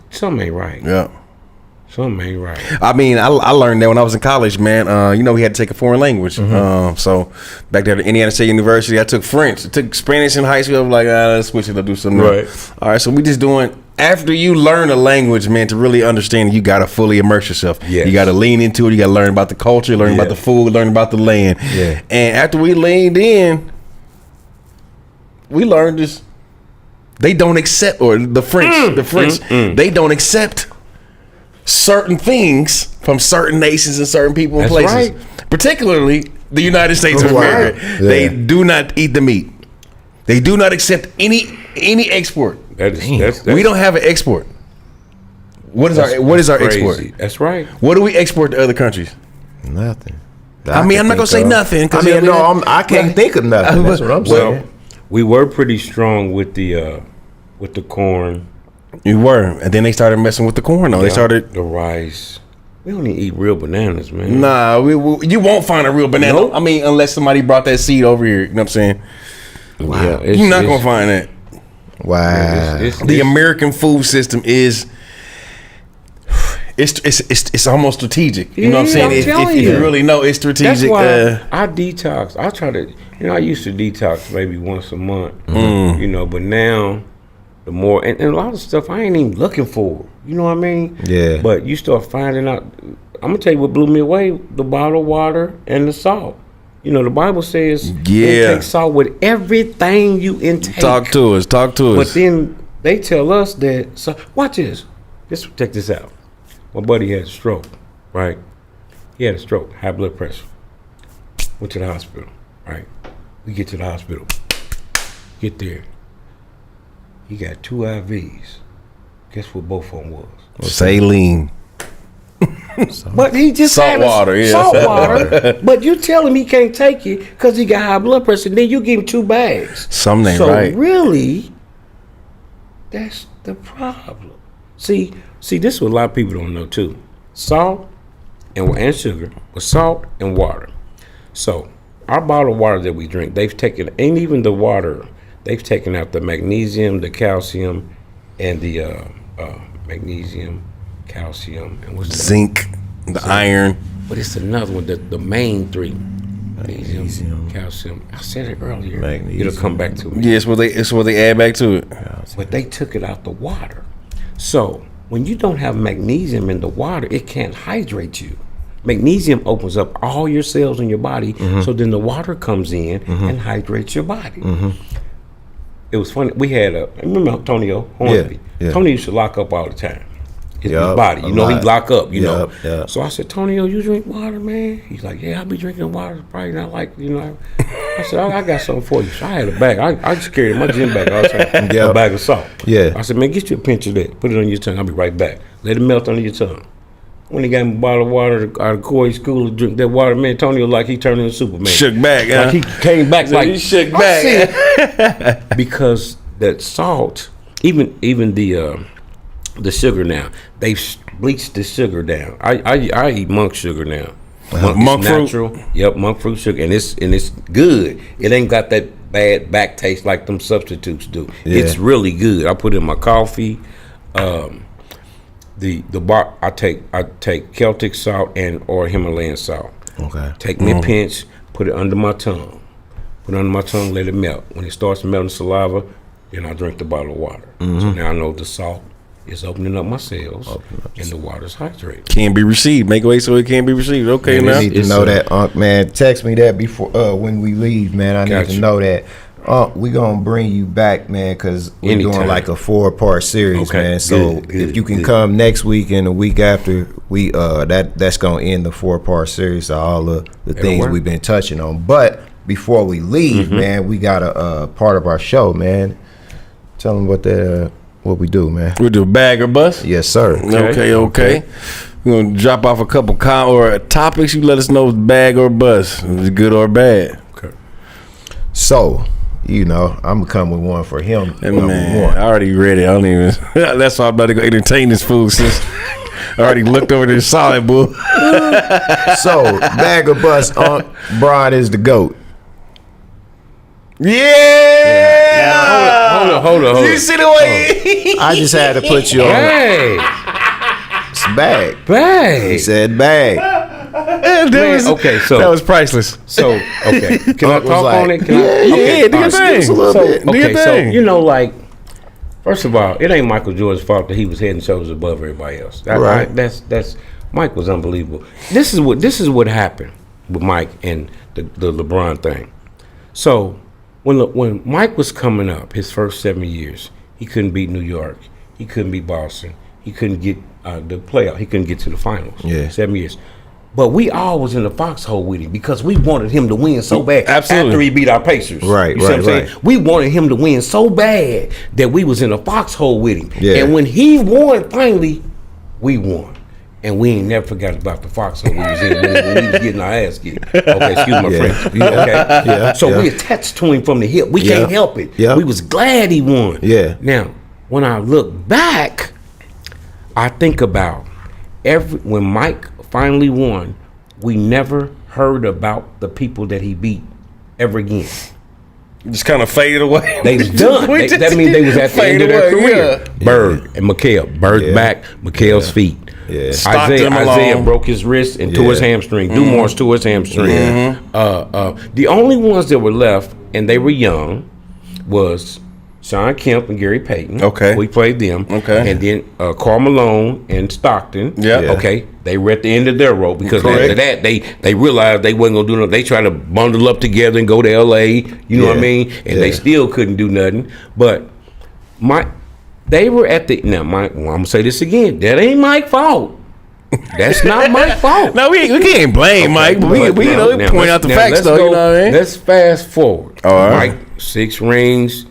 something ain't right. Yeah. Something ain't right. I mean, I learned that when I was in college, man. We had to take a foreign language. So back there at Indiana State University, I took French. I took Spanish in high school. I was like, let's switch it up, do something. Right. All right, so we just doing, after you learn a language, man, to really understand it, you got to fully immerse yourself. Yes. You got to lean into it. You got to learn about the culture, learn about the food, learn about the land. Yeah. And after we leaned in, we learned this. They don't accept, or the French, they don't accept certain things from certain nations and certain people and That's places, particularly the United States of America. Yeah. They do not eat the meat. They do not accept any export. That's We don't have an export. What is our crazy. export? That's right. What do we export to other countries? Nothing. I mean, I'm not gonna say nothing. I mean, I can't think of nothing. That's what I'm saying. Well, we were pretty strong with the corn. You were, and then they started messing with the corn. They started the rice. We don't even eat real bananas, man. Nah, you won't find a real banana. Nope. I mean, unless somebody brought that seed over here. You know what I'm saying? Wow. You're not gonna find that. Wow. The American food system is. It's almost strategic. You know what I'm saying? If you really know, it's strategic. That's why I detox. I try to. I used to detox maybe once a month. But now. The more and a lot of stuff I ain't even looking for. You know what I mean? Yeah. But you start finding out. I'm gonna tell you what blew me away: the bottled water and the salt. The Bible says intake salt with everything you intake. Talk to us. But then they tell us that. So watch this. Check this out. My buddy had a stroke. Right? He had a stroke, high blood pressure. Went to the hospital. Right? We get to the hospital. Get there. He got 2 IVs. Guess what both of them was? Saline. But he just salt water. Salt water. But you tell him he can't take it because he got high blood pressure. Then you give him 2 bags. Something ain't right. So really, that's the problem. See, this is what a lot of people don't know too. Salt and sugar, but salt and water. So our bottled water that we drink, they've taken, and even the water. They've taken out the magnesium, the calcium, and the magnesium, calcium, and what's the zinc, the iron. But it's another one, the main 3. Magnesium, calcium. I said it earlier. Magnesium. It'll come back to me. Yeah, it's what they add back to it. But they took it out the water. So when you don't have magnesium in the water, it can't hydrate you. Magnesium opens up all your cells in your body, so then the water comes in and hydrates your body. It was funny. We had remember Antonio Hornby? Yeah. Tony used to lock up all the time. His body, he'd lock up, know. Yeah. So I said, Tonio, you drink water, man? He's like, yeah, I be drinking water. Probably not like, I said, I got something for you. So I had a bag. I just carried my gym bag all the time. A bag of salt. Yeah. I said, man, get you a pinch of that. Put it on your tongue. I'll be right back. Let it melt under your tongue. When he got him a bottle of water out of Corey School to drink that water, man, Antonio like he turned into Superman. Shook back, like he came back so like he shook back. Because that salt, even the sugar now, they've bleached the sugar down. I eat monk sugar now. Monk fruit. Natural. Yep, monk fruit sugar, and it's good. It ain't got that bad back taste like them substitutes do. Yeah. It's really good. I put it in my coffee. The bar I take Celtic salt or Himalayan salt. Okay. Take me a pinch, put it under my tongue. Let it melt. When it starts melting saliva, then I drink the bottle of water. So now I know the salt is opening up my cells, and the water's hydrated. Can't be received. Make way so it can't be received. Okay, Man, now. I need to know that, Unc, man. Text me that before when we leave, man. I need Gotcha. to know that. We gonna bring you back, man, because we're doing Anytime. like a 4-part series, Okay, man. So good, if you can good. come next week and the week after, we that's gonna end the 4-part series of all of the things work. we've been touching on. But before we leave, man, we got a part of our show, man. Tell them what we do, man. We do bag or bust? Yes, sir. Okay. We're going to drop off a couple topics. You let us know if it's bag or bust. If it's good or bad. Okay. So, I'm gonna come with one for him. And Number man, one. I already read it. I don't even. That's why I'm about to go entertain this fool since I already looked over this solid bull. So, bag or bust, Unc, Broad is the GOAT. Yeah. Hold on. You see the way? I just had to put you on. Hey, It's bag. He bag. said bag. Okay, so that was priceless. So okay, can I Unc was talk like, on it? Can I? Yeah, Okay, do your all right. thing. Just a little So bit. Do your okay, so thing. like, first of all, it ain't Michael Jordan's fault that he was head and shoulders above everybody else. Right. That's Mike was unbelievable. This is what happened with Mike and the LeBron thing. So when Mike was coming up, his first 7 years, he couldn't beat New York, he couldn't beat Boston, he couldn't get the playoff, he couldn't get to the finals. Yeah. 7 years. But we all was in the foxhole with him because we wanted him to win so bad. Absolutely. After he beat our Pacers. Right, You see what I'm right. saying? We wanted him to win so bad that we was in a foxhole with him. Yeah. And when he won, finally, we won. And we ain't never forgot about the foxhole we was in when we was getting our ass kicked. Okay, excuse my Yeah. French. Okay? Yeah, So yeah. we attached to him from the hip. We Yeah. can't help it. Yeah. We was glad he won. Yeah. Now, when I look back, I think about when Mike finally won, we never heard about the people that he beat ever again. Just kind of faded away. They was done. That means they was at the end of their career. Yeah. Bird and McHale. Bird's Yeah. back, McHale's feet. Yeah. Stockton Isaiah alone. broke his wrist and tore his Yeah. hamstring. Dumars tore his hamstring. The only ones that were left, and they were young, was Sean Kemp and Gary Payton. Okay. We played them. Okay. And then Karl Malone and Stockton. Yeah. Yeah. Okay. They were at the end of their rope because Correct. after that they realized they wasn't gonna do nothing. They tried to bundle up together and go to LA. You know what I Yeah. mean? And they Yeah. still couldn't do nothing. But they were at the I'm gonna say this again. That ain't Mike's fault. That's not my fault. No, we can't blame Mike, but we point out the facts let's though. go- You know what I mean? Let's fast forward. All right. Mike, 6 rings.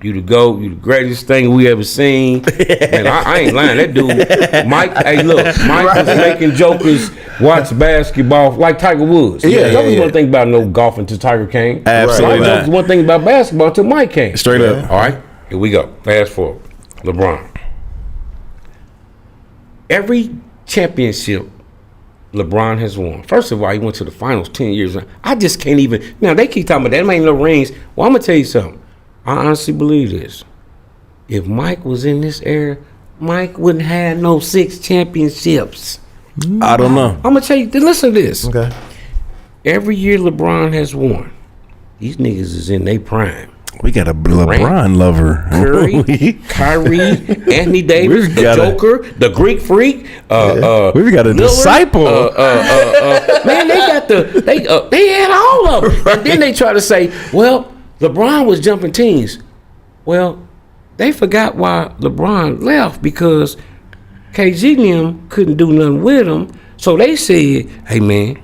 You the GOAT. You the greatest thing we ever seen. And I ain't lying. That dude, Mike. Hey, look, Mike was making jokers watch basketball like Tiger Woods. Yeah, Jokers yeah. wouldn't think about no golf until Tiger came. Absolutely Right. not. Jokers wouldn't think about basketball until Mike came. Straight up. All right, here we go. Fast forward. LeBron. Every championship LeBron has won. First of all, he went to the finals 10 years. I just can't even. Now, they keep talking about that ain't no rings. Well, I'm going to tell you something. I honestly believe this. If Mike was in this era, Mike wouldn't have no 6 championships. I don't know. I'm going to tell you, listen to this. Okay. Every year LeBron has won, these niggas is in their prime. We got a LeBron lover. Curry, Kyrie, Anthony Davis, We've the got Joker, the Greek Freak. We've got a Lillard, disciple. Man, they had all of them. And then they try to say, well, LeBron was jumping teams. Well, they forgot why LeBron left because KG and them couldn't do nothing with him. So they said, hey, man,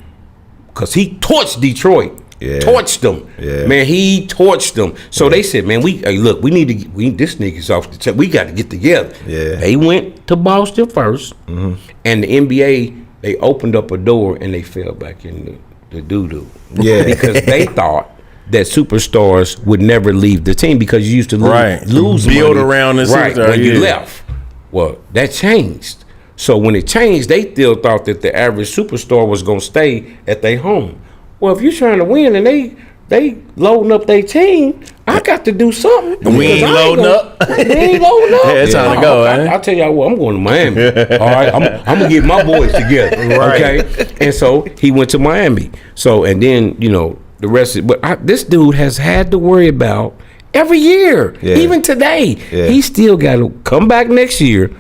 because he torched Detroit. Yeah. Torched them. Yeah. Man, he torched them. So they said, man, look, this nigga's off the table. We got to get together. Yeah. They went to Boston first, and the NBA, they opened up a door and they fell back in the doo-doo. Yeah. Because they thought that superstars would never leave the team because you used to lose Right. lose Build money, around the right superstar, when you yeah. left. Well, that changed. So when it changed, they still thought that the average superstar was gonna stay at their home. Well, if you're trying to win and they loading up their team, I got to do something. We ain't loading up. We ain't loading up. Yeah, it's time to go. I'll tell y'all what, I'm going to Miami. All right, I'm gonna get my boys together. Right. Okay, and so he went to Miami. So and then the rest. This dude has had to worry about every year, even today. Yeah. He still got to come back next year.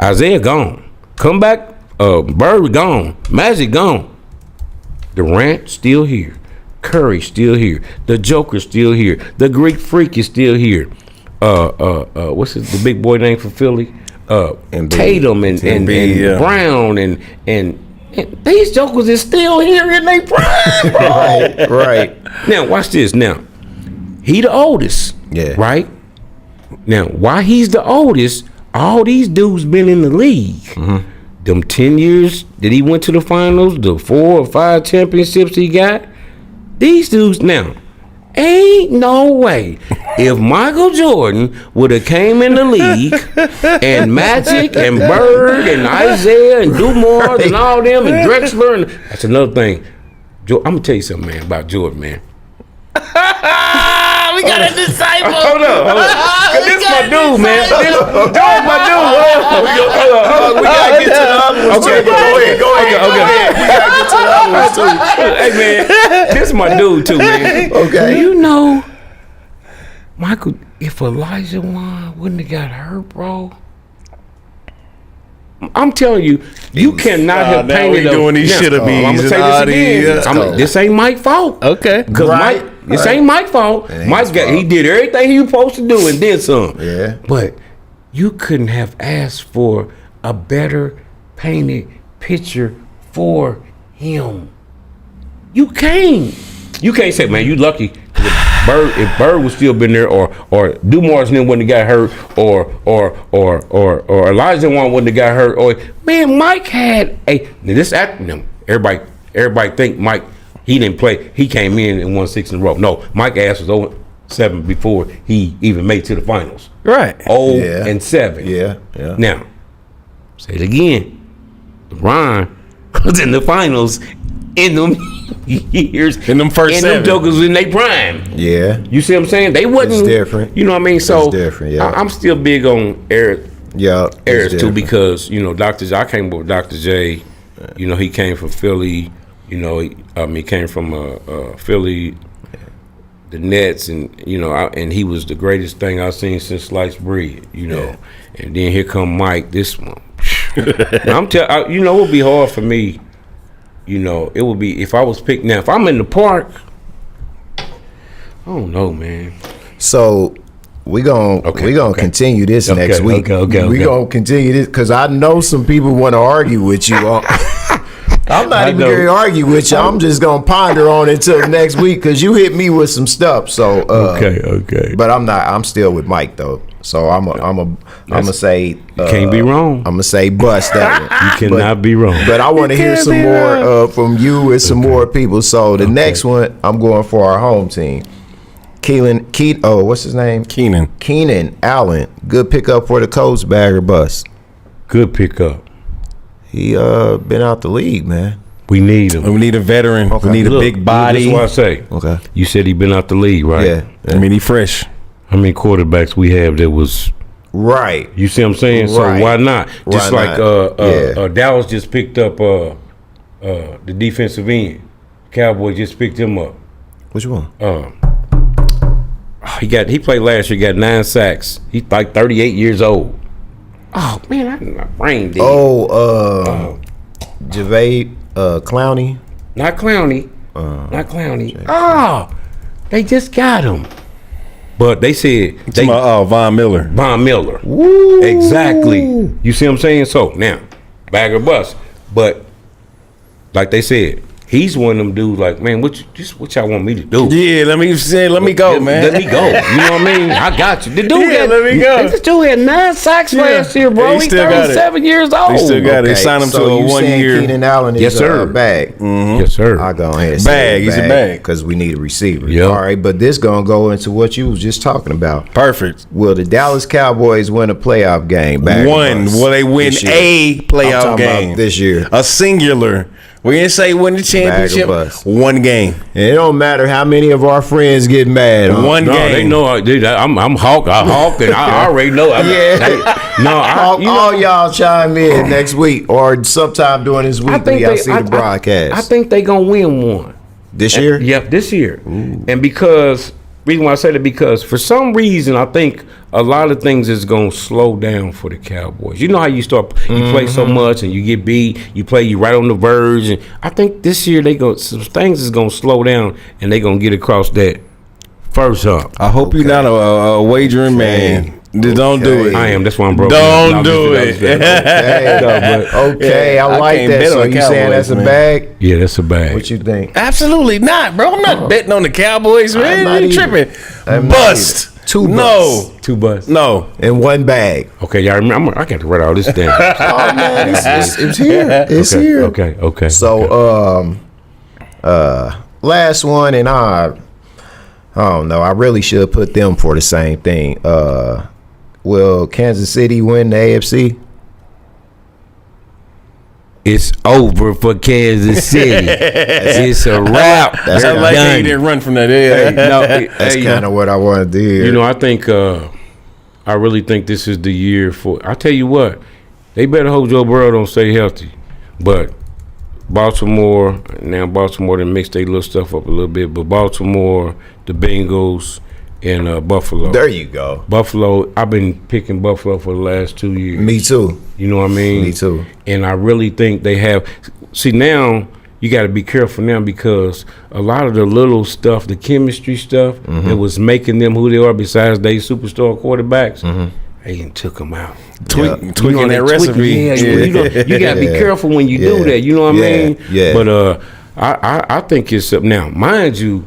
Isaiah gone. Come back. Bird gone. Magic gone. Durant still here. Curry still here. The Joker still here. The Greek Freak is still here. What's the big boy name for Philly? Tatum and Brown and these jokers is still here in their prime, bro. Right. Now watch this. Now he the oldest. Yeah. Right. Now why he's the oldest? All these dudes been in the league. Mm-hmm. Them 10 years that he went to the finals, the 4 or 5 championships he got. These dudes now, ain't no way. If Michael Jordan would have came in the league and Magic and Bird and Isaiah and Dumas and all them and Drexler and that's another thing. I'm gonna tell you something, man, about Jordan, man. We got a disciple. Hold up. This is my dude, man. Jordan's my dude. Hold on. We gotta get to the other ones too. Go ahead. We gotta get to the other ones too. Hey, man, this is my dude too, man. Okay. Do you know, Michael, if Elijah Wan wouldn't have got hurt, bro? I'm telling you, you cannot have painted we doing these shit I'm gonna say this again. This ain't Mike's fault. Okay. Because This ain't Mike's fault. He did everything he was supposed to do and then some. Yeah. But you couldn't have asked for a better painted picture for him. You can't say, man, you lucky. If Bird would still been there, or Dumas wouldn't have got hurt, or Elijah Wan wouldn't have got hurt, or man, Mike had everybody think Mike, he didn't play. He came in and won 6 in a row. No, Mike ass was 0-7 before he even made to the finals. Right. 0-7. Yeah. Now, say it again. LeBron was in the finals in them years. In them first 7. And them jokers in their prime. Yeah. You see what I'm saying? They wasn't. It's different. You know what I mean? So it's different, yeah. I'm still big on Eric. Yeah. Harris too, because Dr. J. I came with Dr. J. He came from Philly. He came from Philly, the Nets, and and he was the greatest thing I've seen since sliced bread. And then here come Mike. This one, I'm telling it would be hard for me. It would be if I was picked now. If I'm in the park, I don't know, man. So we gonna continue this next week. We gonna continue this because I know some people want to argue with you. I'm not even going to argue with you. I'm just going to ponder on it till next week because you hit me with some stuff. So okay. But I'm still with Mike though. So I'm gonna say can't be wrong. I'm gonna say bust that one. You cannot be wrong. But I want to hear some more from you and some more people. So the next one I'm going for our home team. What's his name? Keenan Allen. Good pickup for the Colts, bag or bust? Good pickup. He been out the league, man. We need him. We need a veteran. Okay. We need a big body. That's what I say. Okay. You said he been out the league, right? Yeah. I mean, he fresh. How many quarterbacks we have that was right? You see what I'm saying? Right. So why not? Just Dallas just picked up the defensive end. Cowboys just picked him up. Which one? He played last year. Got 9 sacks. He's like 38 years old. Oh man, my brain dead. Javade Clowney. Not Clowney. Not Clowney. They just got him. But they said Von Miller. Von Miller. Woo. Exactly. You see what I'm saying? So now, bag or bust. But like they said, he's one of them dudes like, man, what y'all want me to do? Yeah, let me go, man. Let me go. You know what I mean? I got you. The dude let me go. This dude had 9 sacks last year, bro. He He's still got it. 37 years old. He still got it. They signed him to a 1 year. Keenan Allen is Yes, sir. a bag. Yes, sir. I'll go ahead and Bag. He's a bag. because we need a receiver. Yep. All right, but this gonna go into what you was just talking about. Perfect. Will the Dallas Cowboys win a playoff game? Will they win a playoff game this year? A singular. We didn't say win the championship. One game. And it don't matter how many of our friends get mad. One game. They know, dude. I'm Hawk. I Hawk, and I already know. All y'all chime in next week or sometime during this week. Y'all see the broadcast. I think they gonna win one this year. Yep, this year. Ooh. And reason why I say that, because for some reason I think a lot of things is gonna slow down for the Cowboys. You know how you play so much and you get beat, you right on the verge, and I think this year some things is gonna slow down and they gonna get across that first hump. I hope you're not a wagering man. Don't do it. I am. That's why I'm broke. Don't do it. Okay, I like that. So you saying that's a bag? Yeah, that's a bag. What you think? Absolutely not, bro. I'm not betting on the Cowboys, man. You tripping? Bust. Two busts. No. In one bag. Okay, y'all remember? I got to write all this down. Oh man, it's here. It's here. Okay. So last one, and I don't know. I really should put them for the same thing. Will Kansas City win the AFC? It's over for Kansas City. It's a wrap. That's how like he didn't run from that. That's kind of what I wanted to hear. You know, I think I really think this is the year for. I tell you what, they better hope Joe Burrow don't stay healthy. But Baltimore done mixed their little stuff up a little bit. But Baltimore, the Bengals, and Buffalo. There you go. Buffalo. I've been picking Buffalo for the last 2 years. Me too. You know what I mean? Me too. And I really think they have. See, now you got to be careful now, because a lot of the little stuff, the chemistry stuff, that was making them who they are, besides they superstar quarterbacks, they took them out. Tweaking that recipe. You got to be careful when you do that. You know what I mean? Yeah. But I think it's up now. Mind you,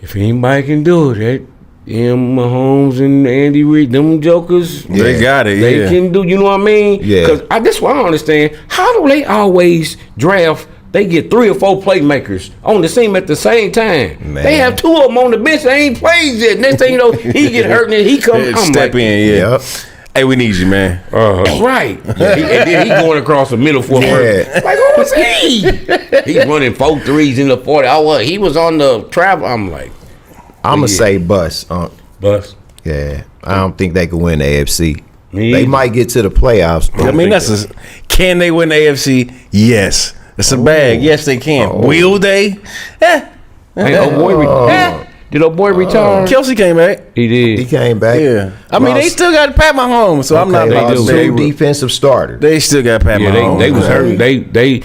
if anybody can do it, Mahomes and Andy Reid, them jokers, they got it. They can do. You know what I mean? Yeah. Because that's why I don't understand. How do they always draft? They get 3 or 4 playmakers on the team at the same time. Man. They have 2 of them on the bench. They ain't played yet. Next thing you know, he get hurt and then he comes. Step in, Yep. Hey, we need you, man. Right. And then he going across the middle for a like, who was he? He's running 4 threes in the 40. He was on the travel. I'm like, I'm gonna say bust. Bust. Yeah, I don't think they can win the AFC. They might get to the playoffs. I mean, can they win the AFC? Yes. It's a bag. Yes, they can. Will they? Did old boy retire? Kelsey came back. He did. He came back. Yeah. I mean, they still got Pat Mahomes, so I'm not. They do. 2 defensive starters. They still got Pat Mahomes. They was hurting. They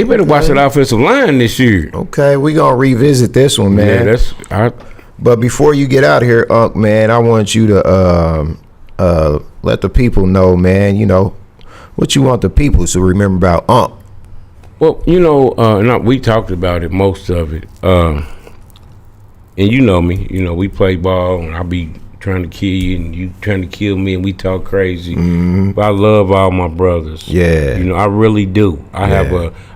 better watch that offensive line this year. Okay, we gonna revisit this one, man. Yeah, But before you get out of here, Unc, man, I want you to let the people know, man. You know what you want the people to remember about Unc. Well, you know, we talked about it, most of it. And you know me, we play ball, and I'll be trying to kill you, and you trying to kill me, and we talk crazy. But I love all my brothers. Yeah. I really do. I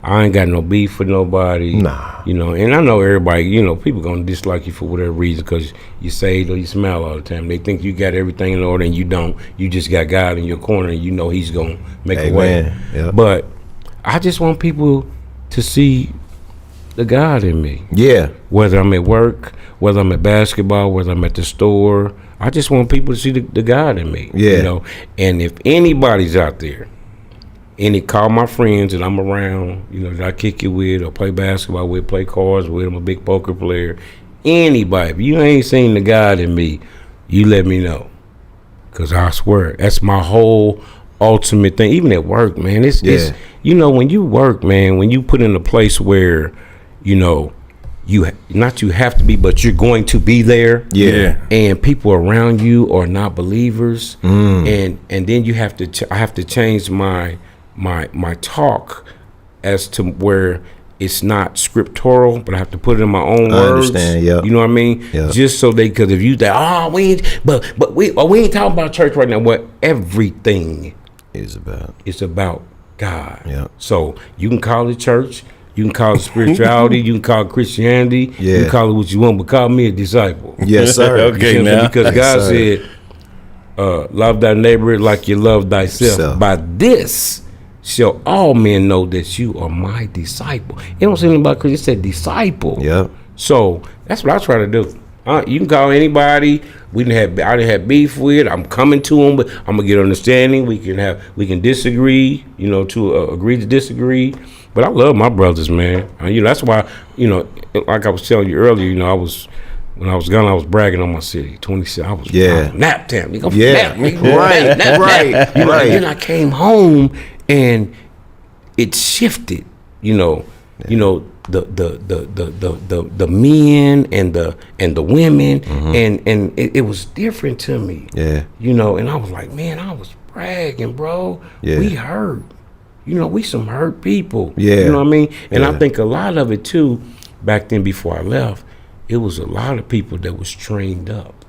ain't got no beef for nobody. Nah. And I know everybody, people gonna dislike you for whatever reason, because you saved or you smile all the time. They think you got everything in order, and you don't. You just got God in your corner, and he's gonna make a way. Yep. But I just want people to see the God in me. Yeah. Whether I'm at work, whether I'm at basketball, whether I'm at the store, I just want people to see the God in me. Yeah. And if anybody's out there, call my friends that I'm around, that I kick it with, or play basketball with, play cards with, I'm a big poker player. Anybody, if you ain't seen the God in me, you let me know. Because I swear, that's my whole ultimate thing. Even at work, man, it's when you work, man, when you put in a place where, you have to be, but you're going to be there. Yeah. And people around you are not believers. And then you have to I have to change my talk as to where it's not scriptural, but I have to put it in my own I words. understand, yeah. You know what I mean? Yeah. Just so because if you think, we ain't talking about church right now. What everything Is about. it's about God. Yeah. So you can call it church, you can call it spirituality, you can call it Christianity, Yeah. you can call it what you want, but call me a disciple. Yes, sir. Okay. You see what I'm saying? now. Because Yes, God sir. said, love thy neighbor like you love thyself. Self. By this shall all men know that you are my disciple. It don't say anything about Christ, it said disciple. Yep. So that's what I try to do. You can call anybody. I didn't have beef with. I'm coming to them, but I'm gonna get understanding. We can disagree. To agree to disagree. But I love my brothers, man. That's why. Like I was telling you earlier. When I was gone, I was bragging on my city. 27. I was nap time. Nap, Right. nap. Then I came home and it shifted. The men and the women and it was different to me. Yeah. And I was like, man, I was bragging, bro. Yeah. We hurt. We some hurt people. Yeah. You know what I mean? And I Yeah. think a lot of it too, back then before I left, it was a lot of people that was trained up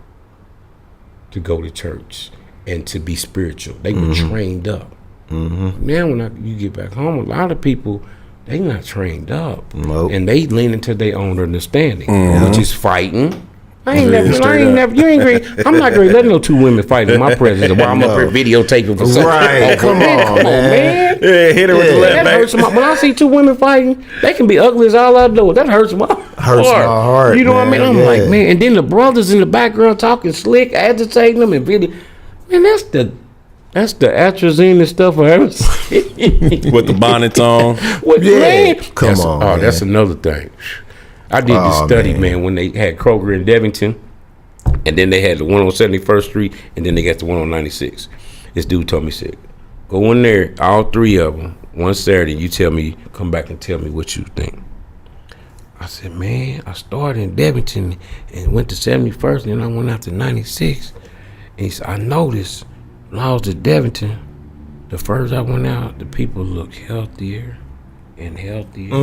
to go to church and to be spiritual. They were trained up. Now when you get back home, a lot of people, they not trained up. Nope. And they lean into their own understanding, which is fighting. I'm not going to let no two women fight in my presence while I'm up here videotaping for something. Right. Come on, man. Yeah, hit her with the left That back. hurts my, when I see two women fighting, they can be ugly as all outdoors. That hurts my heart. You know what I mean? I'm Yeah. like, man. And then the brothers in the background talking slick, agitating them and video. Man, that's the atrazine and stuff I ever seen. With the bonnets on. Man, Come on, man. that's another thing. I did this study, man, when they had Kroger in Devington, and then they had the one on 71st Street, and then they got the one on 96. This dude told me, said, go in there, all three of them, one Saturday, come back and tell me what you think. I said, man, I started in Devington and went to 71st, and then I went out to 96. And he said, I noticed when I was at Devington, the first I went out, the people looked healthier and healthier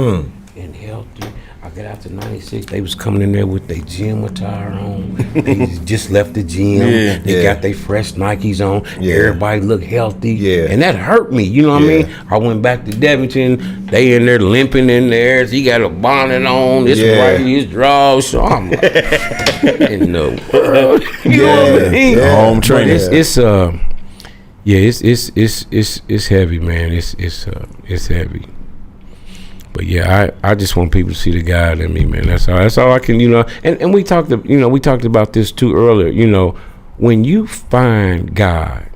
and healthier. I got out to 96. They was coming in there with their gym attire on. They just left the gym. They got their fresh Nikes on. Everybody looked healthy. Yeah. And that hurt me. You know what I mean? I went back to Devington. They in there limping in there. He got a bonnet on. This right here, his drawers. So I'm like, in the world. You know what I mean? Home training. It's heavy, man. It's heavy. But yeah, I just want people to see the God in me, man. That's all I can, And we talked about this too earlier. When you find God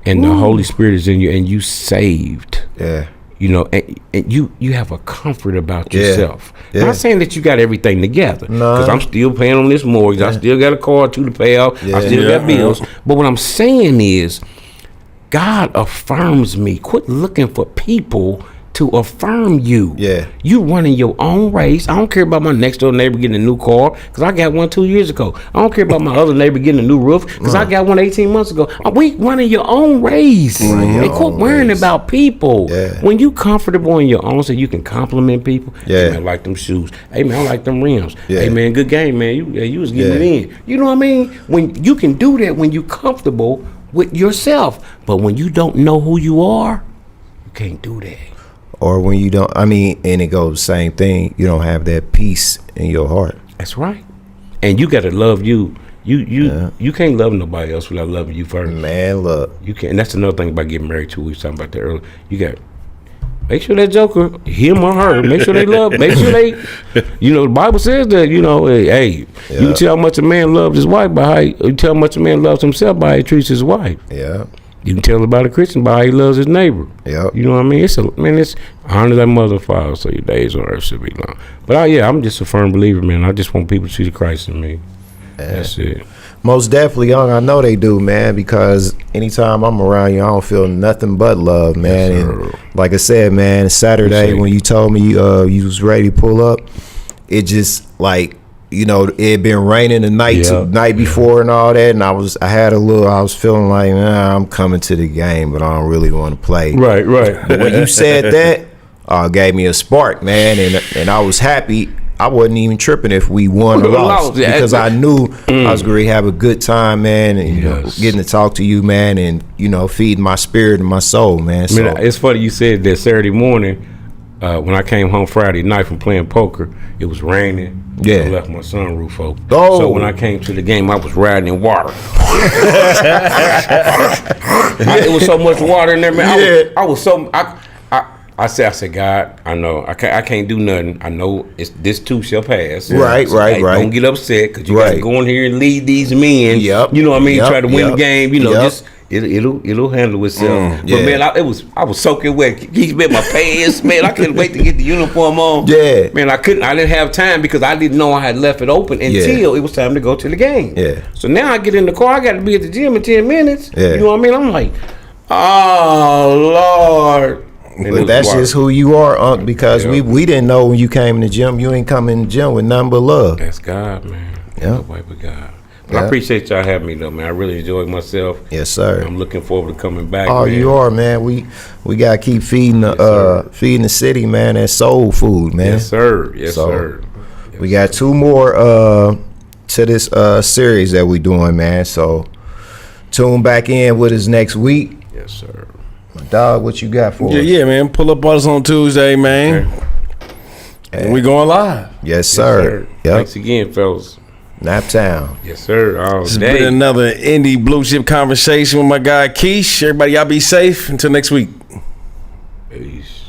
and the Holy Spirit is in you and you saved, and you have a comfort about yourself. Yeah. Not saying that you got everything together, because I'm still paying on this mortgage. I still got a car to pay out. I still got bills. But what I'm saying is, God affirms me. Quit looking for people to affirm you. Yeah. You running your own race. I don't care about my next door neighbor getting a new car, because I got one 2 years ago. I don't care about my other neighbor getting a new roof, because I got one 18 months ago. We running your own race. And quit worrying about people. Yeah. When you comfortable in your own, so you can compliment people. Yeah. Hey, man, I like them shoes. Hey, man, I like them rims. Yeah. Hey, man, good game, man. You was getting it in. You know what I mean? When you can do that when you comfortable with yourself. But when you don't know who you are, you can't do that. Or when you don't, and it goes the same thing, you don't have that peace in your heart. That's right. And you got to love you. You can't love nobody else without loving you first. Man, look. You can't. And that's another thing about getting married too. We was talking about that earlier. You got make sure that joker, him or her, make sure they love. Make sure they, the Bible says that. Hey, you can tell how much a man loves his wife by how you tell how much a man loves himself by how he treats his wife. Yeah. You can tell about a Christian by how he loves his neighbor. Yeah. You know what I mean? It's honor thy mother and father, so your days on earth should be long. But I'm just a firm believer, man. I just want people to see the Christ in me. That's it. Most definitely, young. I know they do, man, because anytime I'm around you, I don't feel nothing but love, man. Yes, and like I said, man, Saturday when you told me you was ready to pull up, it just like, it had been raining the night before and all that, and I was feeling like, I'm coming to the game, but I don't really want to play. Right. But when you said that, gave me a spark, man, and I was happy. I wasn't even tripping if we won or lost because I knew I was going to have a good time, man, and you know, getting to talk to you, man, and you know, feeding my spirit and my soul, man. So it's funny you said that Saturday morning when I came home Friday night from playing poker, it was raining. Yeah, I left my sunroof open. Oh. So when I came to the game, I was riding in water. It was so much water in there, man. Yeah. I said, God, I know I can't do nothing. I know this too shall pass. Right, so, right. Don't get upset because you got to go in here and lead these men. Yep. You know what I mean? Yep. Try to win the game. You know, Yep. just it'll handle itself. But yeah. man, I was soaking wet. He's been my pants, man. I couldn't wait to get the uniform on. Yeah. Man, I didn't have time because I didn't know I had left it open until it was time to go to the game. Yeah. So now I get in the car. I got to be at the gym in 10 minutes. Yeah. You know what I mean? I'm like, oh Lord. But that's just who you are, because we didn't know when you came in the gym. You ain't come in the gym with nothing but love. That's God, man. Yeah. Nobody but God. But I appreciate y'all having me, though, man. I really enjoyed myself. Yes, sir. I'm looking forward to coming back. Oh, man. you are, man. We gotta keep feeding the city, man. That soul food, man. Yes, sir. Yes, sir. Yes, we got 2 more to this series that we doing, man. So tune back in with us next week. Yes, sir. Dog, what you got for us? Yeah, man. Pull up on us on Tuesday, man. Okay. And we going live. Yes, sir. Yep. Thanks again, fellas. Naptown. Yes, sir. All This has day. been another Indy Bluechip conversation with my guy Keesh. Everybody, y'all be safe. Until next week. Peace.